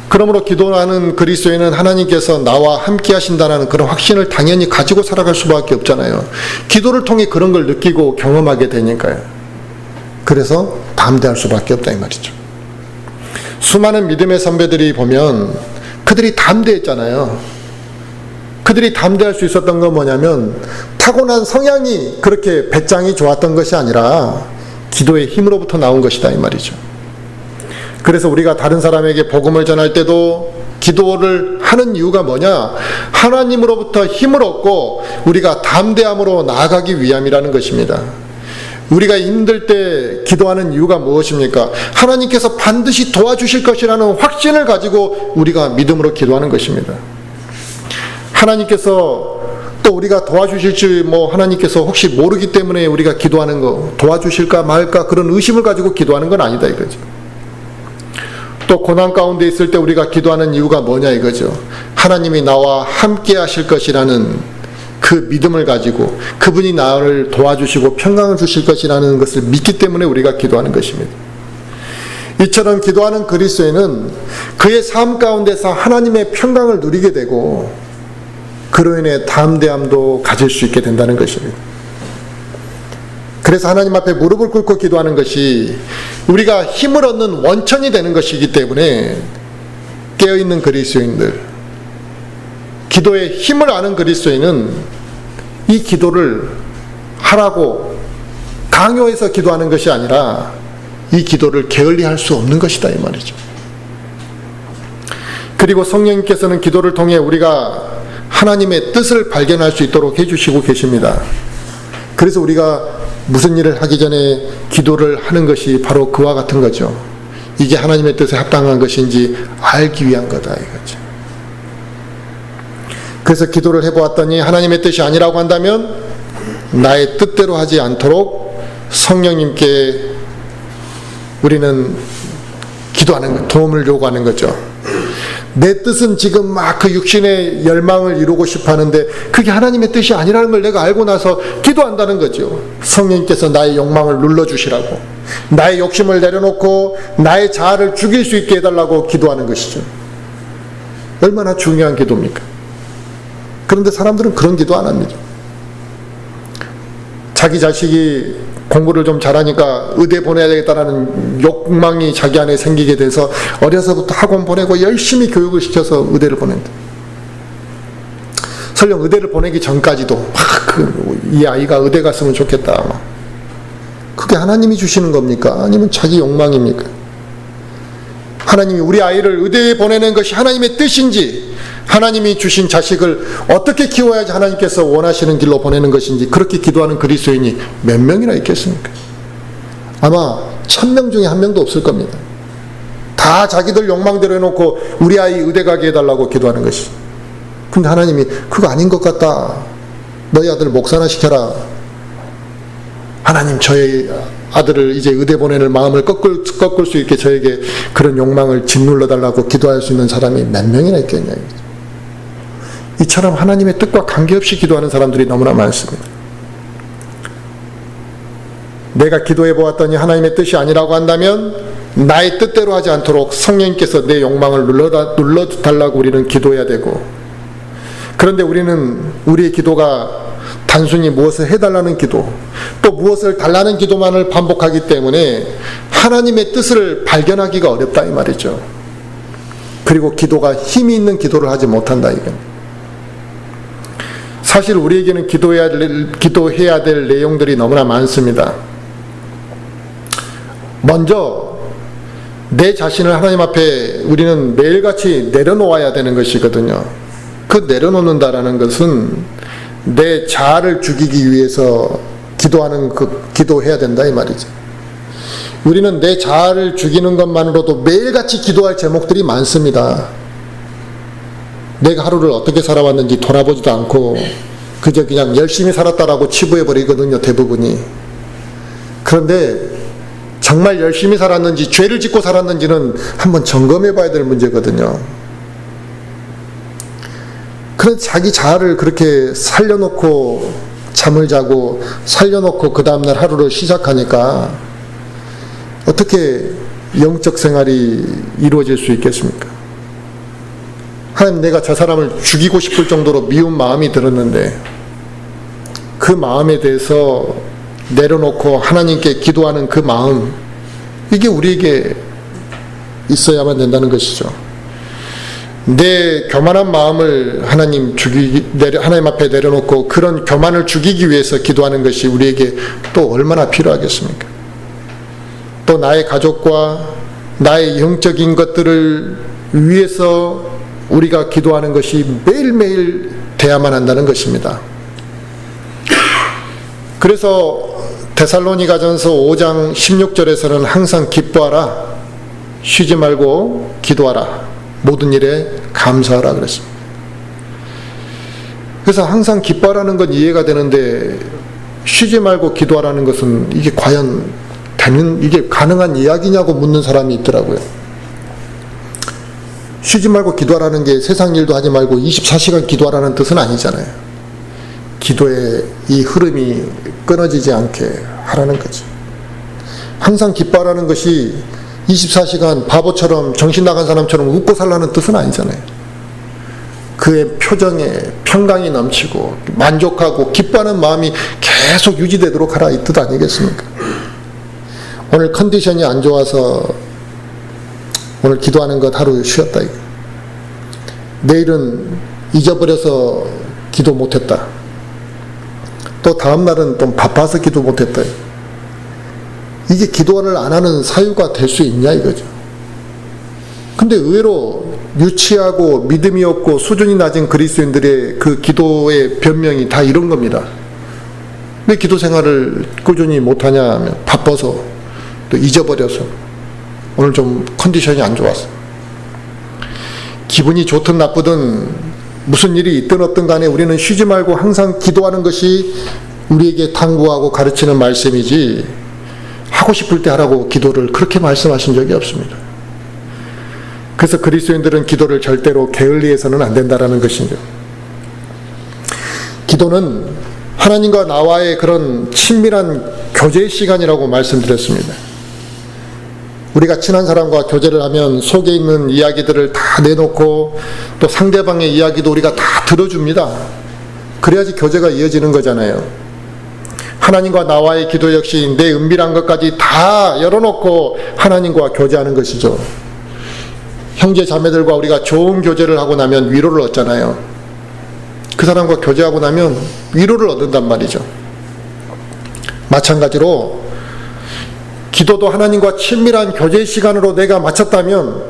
그러므로 기도하는 그리스도인은 하나님께서 나와 함께 하신다는 그런 확신을 당연히 가지고 살아갈 수밖에 없잖아요. 기도를 통해 그런 걸 느끼고 경험하게 되니까요. 그래서 담대할 수밖에 없다, 이 말이죠. 수많은 믿음의 선배들이 보면 그들이 담대했잖아요. 그들이 담대할 수 있었던 건 뭐냐면 타고난 성향이 그렇게 배짱이 좋았던 것이 아니라 기도의 힘으로부터 나온 것이다, 이 말이죠. 그래서 우리가 다른 사람에게 복음을 전할 때도 기도를 하는 이유가 뭐냐? 하나님으로부터 힘을 얻고 우리가 담대함으로 나아가기 위함이라는 것입니다. 우리가 힘들 때 기도하는 이유가 무엇입니까? 하나님께서 반드시 도와주실 것이라는 확신을 가지고 우리가 믿음으로 기도하는 것입니다. 하나님께서 또 우리가 도와주실지 하나님께서 혹시 모르기 때문에 우리가 기도하는 거, 도와주실까 말까 그런 의심을 가지고 기도하는 건 아니다, 이거죠. 또 고난 가운데 있을 때 우리가 기도하는 이유가 뭐냐, 이거죠. 하나님이 나와 함께 하실 것이라는 그 믿음을 가지고 그분이 나를 도와주시고 평강을 주실 것이라는 것을 믿기 때문에 우리가 기도하는 것입니다. 이처럼 기도하는 그리스도인은 그의 삶 가운데서 하나님의 평강을 누리게 되고 그로 인해 담대함도 가질 수 있게 된다는 것입니다. 그래서 하나님 앞에 무릎을 꿇고 기도하는 것이 우리가 힘을 얻는 원천이 되는 것이기 때문에 깨어있는 그리스도인들, 기도의 힘을 아는 그리스도인은 이 기도를 하라고 강요해서 기도하는 것이 아니라 이 기도를 게을리할 수 없는 것이다, 이 말이죠. 그리고 성령님께서는 기도를 통해 우리가 하나님의 뜻을 발견할 수 있도록 해주시고 계십니다. 그래서 우리가 무슨 일을 하기 전에 기도를 하는 것이 바로 그와 같은 거죠. 이게 하나님의 뜻에 합당한 것인지 알기 위한 거다, 이거죠. 그래서 기도를 해보았더니 하나님의 뜻이 아니라고 한다면 나의 뜻대로 하지 않도록 성령님께 우리는 기도하는, 도움을 요구하는 거죠. 내 뜻은 지금 막 그 육신의 열망을 이루고 싶어 하는데 그게 하나님의 뜻이 아니라는 걸 내가 알고 나서 기도한다는 거죠. 성령님께서 나의 욕망을 눌러주시라고, 나의 욕심을 내려놓고 나의 자아를 죽일 수 있게 해달라고 기도하는 것이죠. 얼마나 중요한 기도입니까? 그런데 사람들은 그런 기도 안 합니다. 자기 자식이 공부를 좀 잘하니까 의대 보내야 되겠다라는 욕망이 자기 안에 생기게 돼서 어려서부터 학원 보내고 열심히 교육을 시켜서 의대를 보낸다. 설령 의대를 보내기 전까지도 이 아이가 의대 갔으면 좋겠다. 그게 하나님이 주시는 겁니까? 아니면 자기 욕망입니까? 하나님이 우리 아이를 의대에 보내는 것이 하나님의 뜻인지, 하나님이 주신 자식을 어떻게 키워야지 하나님께서 원하시는 길로 보내는 것인지 그렇게 기도하는 그리스도인이 몇 명이나 있겠습니까? 아마 1000명 중에 1명도 없을 겁니다. 다 자기들 욕망대로 해놓고 우리 아이 의대 가게 해달라고 기도하는 것이. 근데 하나님이 그거 아닌 것 같다, 너희 아들 목사나 시켜라. 하나님 저의 아들을 이제 의대 보내는 마음을 꺾을 수 있게 저에게 그런 욕망을 짓눌러 달라고 기도할 수 있는 사람이 몇 명이나 있겠냐. 이처럼 하나님의 뜻과 관계없이 기도하는 사람들이 너무나 많습니다. 내가 기도해 보았더니 하나님의 뜻이 아니라고 한다면 나의 뜻대로 하지 않도록 성령님께서 내 욕망을 눌러달라고 우리는 기도해야 되고, 그런데 우리는 우리의 기도가 단순히 무엇을 해달라는 기도, 또 무엇을 달라는 기도만을 반복하기 때문에 하나님의 뜻을 발견하기가 어렵다 이 말이죠. 그리고 기도가 힘이 있는 기도를 하지 못한다 이건. 사실 우리에게는 기도해야 될 내용들이 너무나 많습니다. 먼저 내 자신을 하나님 앞에 우리는 매일같이 내려놓아야 되는 것이거든요. 그 내려놓는다라는 것은 내 자아를 죽이기 위해서 기도해야 된다 이 말이죠. 우리는 내 자아를 죽이는 것만으로도 매일같이 기도할 제목들이 많습니다. 내가 하루를 어떻게 살아왔는지 돌아보지도 않고 그저 그냥 열심히 살았다라고 치부해버리거든요, 대부분이. 그런데 정말 열심히 살았는지 죄를 짓고 살았는지는 한번 점검해봐야 될 문제거든요. 그런 자기 자아를 그렇게 살려놓고 잠을 자고 살려놓고 그 다음날 하루를 시작하니까 어떻게 영적 생활이 이루어질 수 있겠습니까? 하나님, 내가 저 사람을 죽이고 싶을 정도로 미운 마음이 들었는데 그 마음에 대해서 내려놓고 하나님께 기도하는 그 마음, 이게 우리에게 있어야만 된다는 것이죠. 내 교만한 마음을 하나님 앞에 내려놓고 그런 교만을 죽이기 위해서 기도하는 것이 우리에게 또 얼마나 필요하겠습니까? 또 나의 가족과 나의 영적인 것들을 위해서 우리가 기도하는 것이 매일매일 돼야만 한다는 것입니다. 그래서 데살로니가전서 5장 16절에서는 항상 기뻐하라, 쉬지 말고 기도하라, 모든 일에 감사하라 그랬습니다. 그래서 항상 기뻐하라는 건 이해가 되는데 쉬지 말고 기도하라는 것은 이게 과연 이게 가능한 이야기냐고 묻는 사람이 있더라고요. 쉬지 말고 기도하라는 게 세상 일도 하지 말고 24시간 기도하라는 뜻은 아니잖아요. 기도의 이 흐름이 끊어지지 않게 하라는 거죠. 항상 기뻐하라는 것이 24시간 바보처럼 정신 나간 사람처럼 웃고 살라는 뜻은 아니잖아요. 그의 표정에 평강이 넘치고 만족하고 기뻐하는 마음이 계속 유지되도록 하라 이 뜻 아니겠습니까? 오늘 컨디션이 안 좋아서 오늘 기도하는 것 하루 쉬었다. 내일은 잊어버려서 기도 못했다. 또 다음날은 좀 바빠서 기도 못했다. 이게 기도를 안 하는 사유가 될 수 있냐 이거죠. 근데 의외로 유치하고 믿음이 없고 수준이 낮은 그리스도인들의 그 기도의 변명이 다 이런 겁니다. 왜 기도 생활을 꾸준히 못하냐 하면 바빠서, 또 잊어버려서, 오늘 좀 컨디션이 안 좋아서. 기분이 좋든 나쁘든 무슨 일이 있든 없든 간에 우리는 쉬지 말고 항상 기도하는 것이 우리에게 당부하고 가르치는 말씀이지, 하고 싶을 때 하라고 기도를 그렇게 말씀하신 적이 없습니다. 그래서 그리스도인들은 기도를 절대로 게을리해서는 안 된다라는 것이죠. 기도는 하나님과 나와의 그런 친밀한 교제 시간이라고 말씀드렸습니다. 우리가 친한 사람과 교제를 하면 속에 있는 이야기들을 다 내놓고 또 상대방의 이야기도 우리가 다 들어줍니다. 그래야지 교제가 이어지는 거잖아요. 하나님과 나와의 기도 역시 내 은밀한 것까지 다 열어놓고 하나님과 교제하는 것이죠. 형제 자매들과 우리가 좋은 교제를 하고 나면 위로를 얻잖아요. 그 사람과 교제하고 나면 위로를 얻는단 말이죠. 마찬가지로 기도도 하나님과 친밀한 교제 시간으로 내가 마쳤다면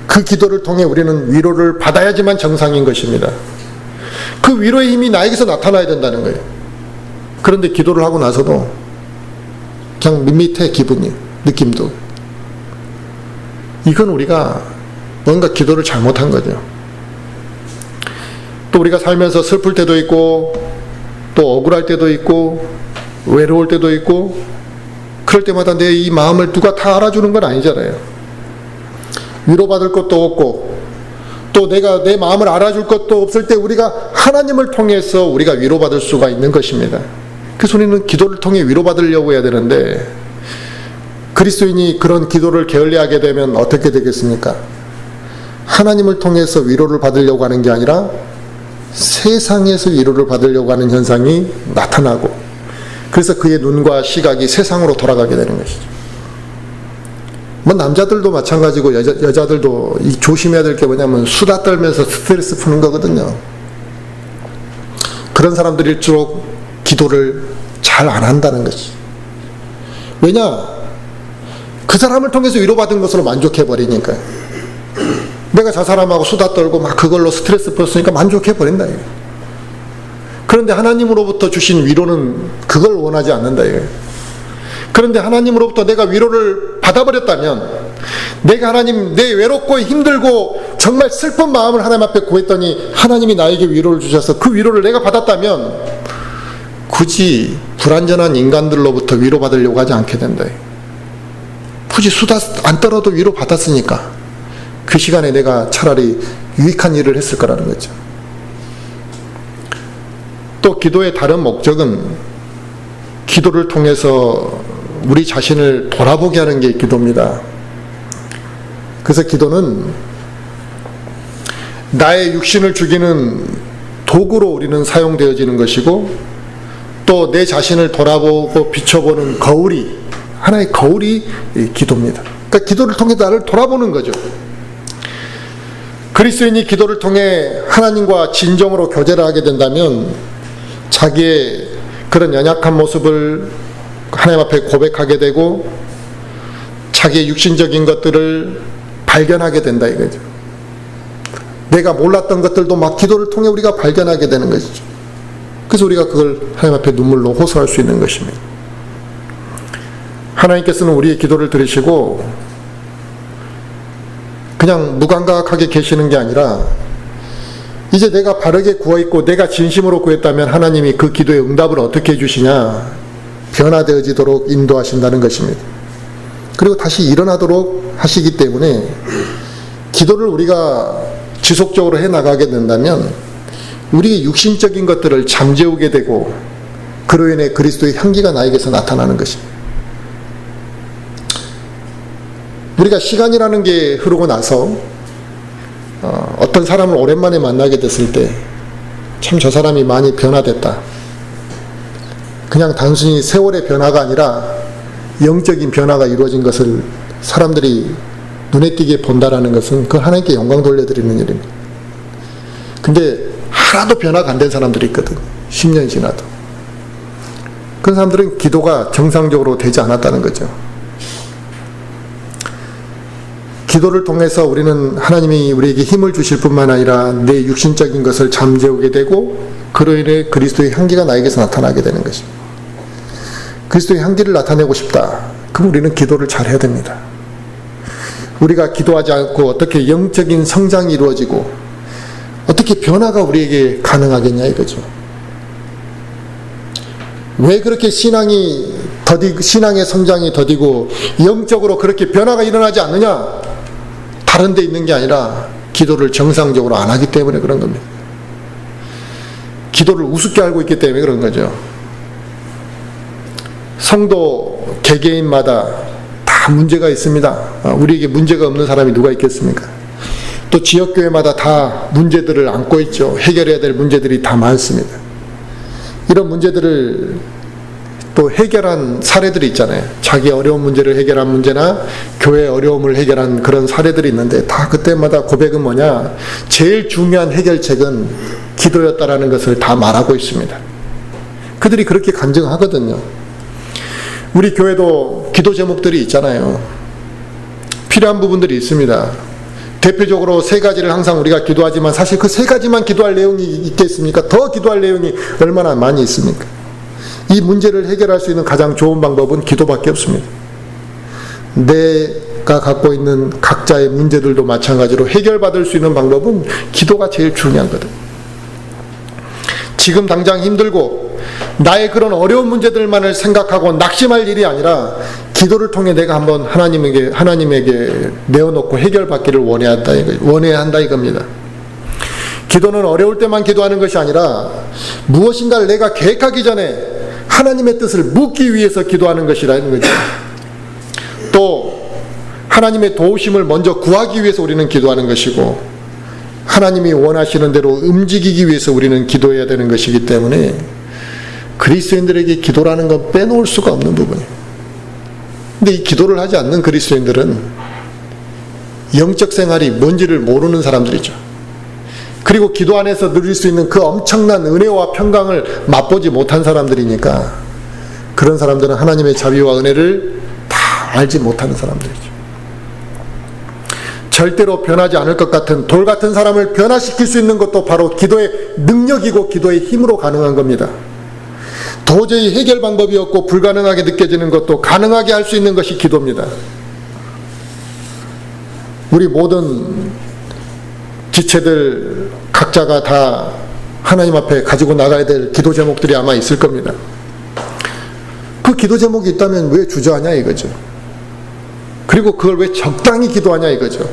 그 기도를 통해 우리는 위로를 받아야지만 정상인 것입니다. 그 위로의 힘이 나에게서 나타나야 된다는 거예요. 그런데 기도를 하고 나서도 그냥 밋밋해, 기분이, 느낌도. 이건 우리가 뭔가 기도를 잘못한 거죠. 또 우리가 살면서 슬플 때도 있고 또 억울할 때도 있고 외로울 때도 있고, 그럴 때마다 내 이 마음을 누가 다 알아주는 건 아니잖아요. 위로받을 것도 없고 또 내가 내 마음을 알아줄 것도 없을 때 우리가 하나님을 통해서 우리가 위로받을 수가 있는 것입니다. 그래서 우리는 기도를 통해 위로받으려고 해야 되는데, 그리스도인이 그런 기도를 게을리하게 되면 어떻게 되겠습니까? 하나님을 통해서 위로를 받으려고 하는 게 아니라 세상에서 위로를 받으려고 하는 현상이 나타나고, 그래서 그의 눈과 시각이 세상으로 돌아가게 되는 것이죠. 뭐 남자들도 마찬가지고 여자들도 조심해야 될 게 뭐냐면 수다 떨면서 스트레스 푸는 거거든요. 그런 사람들일수록 기도를 잘 안 한다는 거지. 왜냐? 그 사람을 통해서 위로받은 것으로 만족해버리니까요. 내가 저 사람하고 수다 떨고 막 그걸로 스트레스 풀었으니까 만족해버린다. 이거. 그런데 하나님으로부터 주신 위로는 그걸 원하지 않는다. 이거. 그런데 하나님으로부터 내가 위로를 받아버렸다면, 내가 하나님, 내 외롭고 힘들고 정말 슬픈 마음을 하나님 앞에 구했더니 하나님이 나에게 위로를 주셔서 그 위로를 내가 받았다면 굳이 불완전한 인간들로부터 위로받으려고 하지 않게 된다. 굳이 수다 안 떨어도 위로받았으니까 그 시간에 내가 차라리 유익한 일을 했을 거라는 거죠. 또 기도의 다른 목적은 기도를 통해서 우리 자신을 돌아보게 하는 게 기도입니다. 그래서 기도는 나의 육신을 죽이는 도구로 우리는 사용되어지는 것이고, 또 내 자신을 돌아보고 비춰보는 거울이, 하나의 거울이 기도입니다. 그러니까 기도를 통해 나를 돌아보는 거죠. 그리스도인이 기도를 통해 하나님과 진정으로 교제를 하게 된다면 자기의 그런 연약한 모습을 하나님 앞에 고백하게 되고 자기의 육신적인 것들을 발견하게 된다 이거죠. 내가 몰랐던 것들도 막 기도를 통해 우리가 발견하게 되는 것이죠. 그래서 우리가 그걸 하나님 앞에 눈물로 호소할 수 있는 것입니다. 하나님께서는 우리의 기도를 들으시고 그냥 무감각하게 계시는 게 아니라, 이제 내가 바르게 구어있고 내가 진심으로 구했다면 하나님이 그 기도의 응답을 어떻게 해주시냐, 변화되어지도록 인도하신다는 것입니다. 그리고 다시 일어나도록 하시기 때문에 기도를 우리가 지속적으로 해나가게 된다면 우리의 육신적인 것들을 잠재우게 되고, 그로 인해 그리스도의 향기가 나에게서 나타나는 것입니다. 우리가 시간이라는 게 흐르고 나서 어떤 사람을 오랜만에 만나게 됐을 때 참 저 사람이 많이 변화됐다, 그냥 단순히 세월의 변화가 아니라 영적인 변화가 이루어진 것을 사람들이 눈에 띄게 본다라는 것은 그 하나님께 영광 돌려드리는 일입니다. 근데 하나도 변화가 안 된 사람들이 있거든. 10년 지나도. 그런 사람들은 기도가 정상적으로 되지 않았다는 거죠. 기도를 통해서 우리는 하나님이 우리에게 힘을 주실 뿐만 아니라 내 육신적인 것을 잠재우게 되고, 그로 인해 그리스도의 향기가 나에게서 나타나게 되는 것입니다. 그리스도의 향기를 나타내고 싶다. 그럼 우리는 기도를 잘 해야 됩니다. 우리가 기도하지 않고 어떻게 영적인 성장이 이루어지고 어떻게 변화가 우리에게 가능하겠냐 이거죠. 왜 그렇게 신앙의 성장이 더디고 영적으로 그렇게 변화가 일어나지 않느냐? 다른 데 있는 게 아니라 기도를 정상적으로 안 하기 때문에 그런 겁니다. 기도를 우습게 알고 있기 때문에 그런 거죠. 성도 개개인마다 다 문제가 있습니다. 우리에게 문제가 없는 사람이 누가 있겠습니까? 또 지역교회마다 다 문제들을 안고 있죠. 해결해야 될 문제들이 다 많습니다. 이런 문제들을 또 해결한 사례들이 있잖아요. 자기 어려운 문제를 해결한 문제나 교회의 어려움을 해결한 그런 사례들이 있는데, 다 그때마다 고백은 뭐냐? 제일 중요한 해결책은 기도였다라는 것을 다 말하고 있습니다. 그들이 그렇게 간증하거든요. 우리 교회도 기도 제목들이 있잖아요. 필요한 부분들이 있습니다. 대표적으로 3가지를 항상 우리가 기도하지만 사실 그 3가지만 기도할 내용이 있겠습니까? 더 기도할 내용이 얼마나 많이 있습니까? 이 문제를 해결할 수 있는 가장 좋은 방법은 기도밖에 없습니다. 내가 갖고 있는 각자의 문제들도 마찬가지로 해결받을 수 있는 방법은 기도가 제일 중요한 거든. 지금 당장 힘들고 나의 그런 어려운 문제들만을 생각하고 낙심할 일이 아니라 기도를 통해 내가 한번 하나님에게 내어놓고 해결받기를 원해야 한다 이겁니다. 기도는 어려울 때만 기도하는 것이 아니라 무엇인가를 내가 계획하기 전에 하나님의 뜻을 묻기 위해서 기도하는 것이라는 거죠. 또 하나님의 도우심을 먼저 구하기 위해서 우리는 기도하는 것이고, 하나님이 원하시는 대로 움직이기 위해서 우리는 기도해야 되는 것이기 때문에 그리스도인들에게 기도라는 건 빼놓을 수가 없는 부분이에요. 근데 이 기도를 하지 않는 그리스도인들은 영적 생활이 뭔지를 모르는 사람들이죠. 그리고 기도 안에서 누릴 수 있는 그 엄청난 은혜와 평강을 맛보지 못한 사람들이니까 그런 사람들은 하나님의 자비와 은혜를 다 알지 못하는 사람들이죠. 절대로 변하지 않을 것 같은 돌 같은 사람을 변화시킬 수 있는 것도 바로 기도의 능력이고 기도의 힘으로 가능한 겁니다. 도저히 해결 방법이 없고 불가능하게 느껴지는 것도 가능하게 할 수 있는 것이 기도입니다. 우리 모든 지체들 각자가 다 하나님 앞에 가지고 나가야 될 기도 제목들이 아마 있을 겁니다. 그 기도 제목이 있다면 왜 주저하냐 이거죠. 그리고 그걸 왜 적당히 기도하냐 이거죠.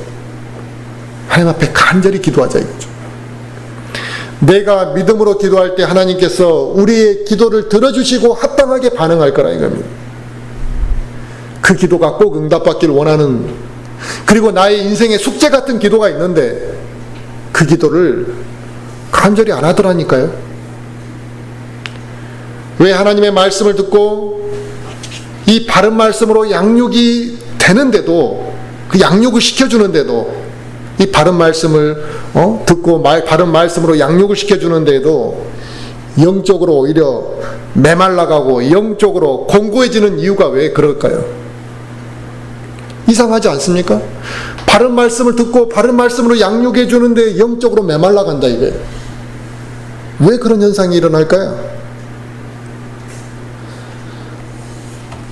하나님 앞에 간절히 기도하자 이거죠. 내가 믿음으로 기도할 때 하나님께서 우리의 기도를 들어주시고 합당하게 반응할 거라 이겁니다. 그 기도가 꼭 응답받길 원하는, 그리고 나의 인생의 숙제 같은 기도가 있는데 그 기도를 간절히 안 하더라니까요. 왜 하나님의 말씀을 듣고 이 바른 말씀으로 양육이 되는데도, 그 양육을 시켜주는데도, 이 바른 말씀을 듣고 바른 말씀으로 양육을 시켜주는데도 영적으로 오히려 메말라가고 영적으로 공고해지는 이유가 왜 그럴까요? 이상하지 않습니까? 바른 말씀을 듣고 바른 말씀으로 양육해 주는데 영적으로 메말라간다 이거예요. 왜 그런 현상이 일어날까요?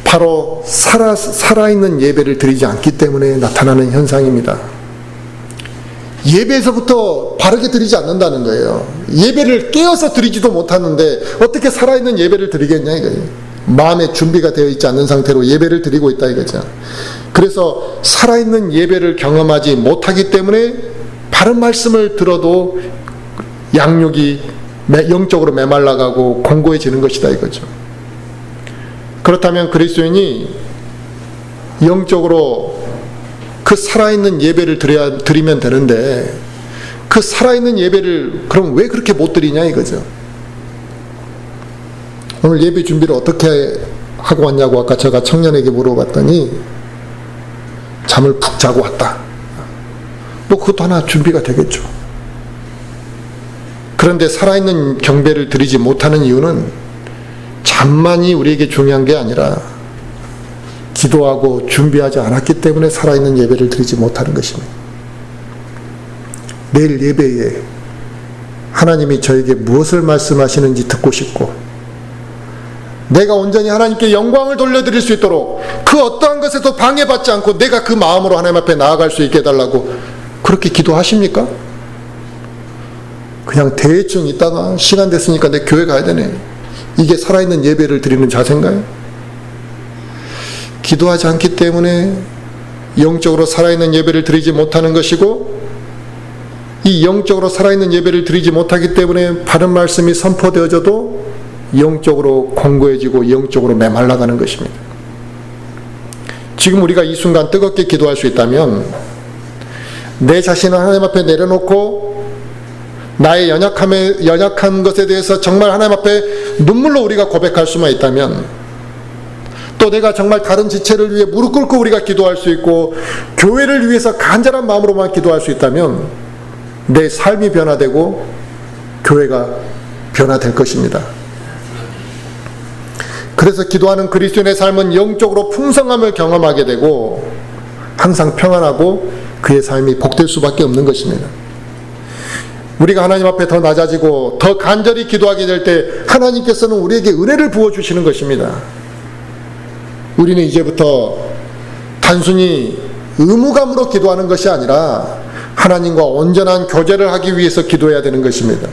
바로 살아있는 예배를 드리지 않기 때문에 나타나는 현상입니다. 예배에서부터 바르게 드리지 않는다는 거예요. 예배를 깨어서 드리지도 못하는데 어떻게 살아있는 예배를 드리겠냐 이거예요. 마음의 준비가 되어 있지 않는 상태로 예배를 드리고 있다 이거죠. 그래서 살아있는 예배를 경험하지 못하기 때문에 바른 말씀을 들어도 양육이 영적으로 메말라가고 공고해지는 것이다 이거죠. 그렇다면 그리스도인이 영적으로 그 살아있는 예배를 드리면 되는데 그 살아있는 예배를 그럼 왜 그렇게 못 드리냐 이거죠. 오늘 예배 준비를 어떻게 하고 왔냐고 아까 제가 청년에게 물어봤더니 잠을 푹 자고 왔다. 뭐 그것도 하나 준비가 되겠죠. 그런데 살아있는 경배를 드리지 못하는 이유는 잠만이 우리에게 중요한 게 아니라 기도하고 준비하지 않았기 때문에 살아있는 예배를 드리지 못하는 것입니다. 내일 예배에 하나님이 저에게 무엇을 말씀하시는지 듣고 싶고 내가 온전히 하나님께 영광을 돌려드릴 수 있도록 그 어떠한 것에도 방해받지 않고 내가 그 마음으로 하나님 앞에 나아갈 수 있게 해달라고 그렇게 기도하십니까? 그냥 대충 있다가 시간 됐으니까 내 교회 가야 되네. 이게 살아있는 예배를 드리는 자세인가요? 기도하지 않기 때문에 영적으로 살아있는 예배를 드리지 못하는 것이고 이 영적으로 살아있는 예배를 드리지 못하기 때문에 바른 말씀이 선포되어져도 영적으로 공고해지고 영적으로 메말라가는 것입니다. 지금 우리가 이 순간 뜨겁게 기도할 수 있다면 내 자신을 하나님 앞에 내려놓고 나의 연약한 것에 대해서 정말 하나님 앞에 눈물로 우리가 고백할 수만 있다면 또 내가 정말 다른 지체를 위해 무릎 꿇고 우리가 기도할 수 있고 교회를 위해서 간절한 마음으로만 기도할 수 있다면 내 삶이 변화되고 교회가 변화될 것입니다. 그래서 기도하는 그리스도인의 삶은 영적으로 풍성함을 경험하게 되고 항상 평안하고 그의 삶이 복될 수밖에 없는 것입니다. 우리가 하나님 앞에 더 낮아지고 더 간절히 기도하게 될 때 하나님께서는 우리에게 은혜를 부어주시는 것입니다. 우리는 이제부터 단순히 의무감으로 기도하는 것이 아니라 하나님과 온전한 교제를 하기 위해서 기도해야 되는 것입니다.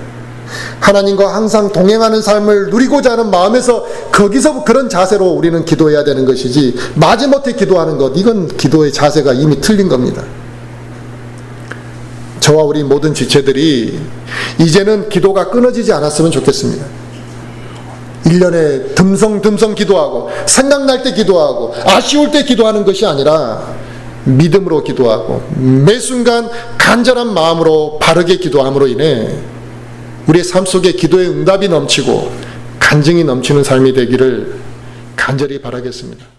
하나님과 항상 동행하는 삶을 누리고자 하는 마음에서 거기서 그런 자세로 우리는 기도해야 되는 것이지 마지못해 기도하는 것, 이건 기도의 자세가 이미 틀린 겁니다. 저와 우리 모든 지체들이 이제는 기도가 끊어지지 않았으면 좋겠습니다. 1년에 듬성듬성 기도하고 생각날 때 기도하고 아쉬울 때 기도하는 것이 아니라 믿음으로 기도하고 매 순간 간절한 마음으로 바르게 기도함으로 인해 우리의 삶 속에 기도의 응답이 넘치고 간증이 넘치는 삶이 되기를 간절히 바라겠습니다.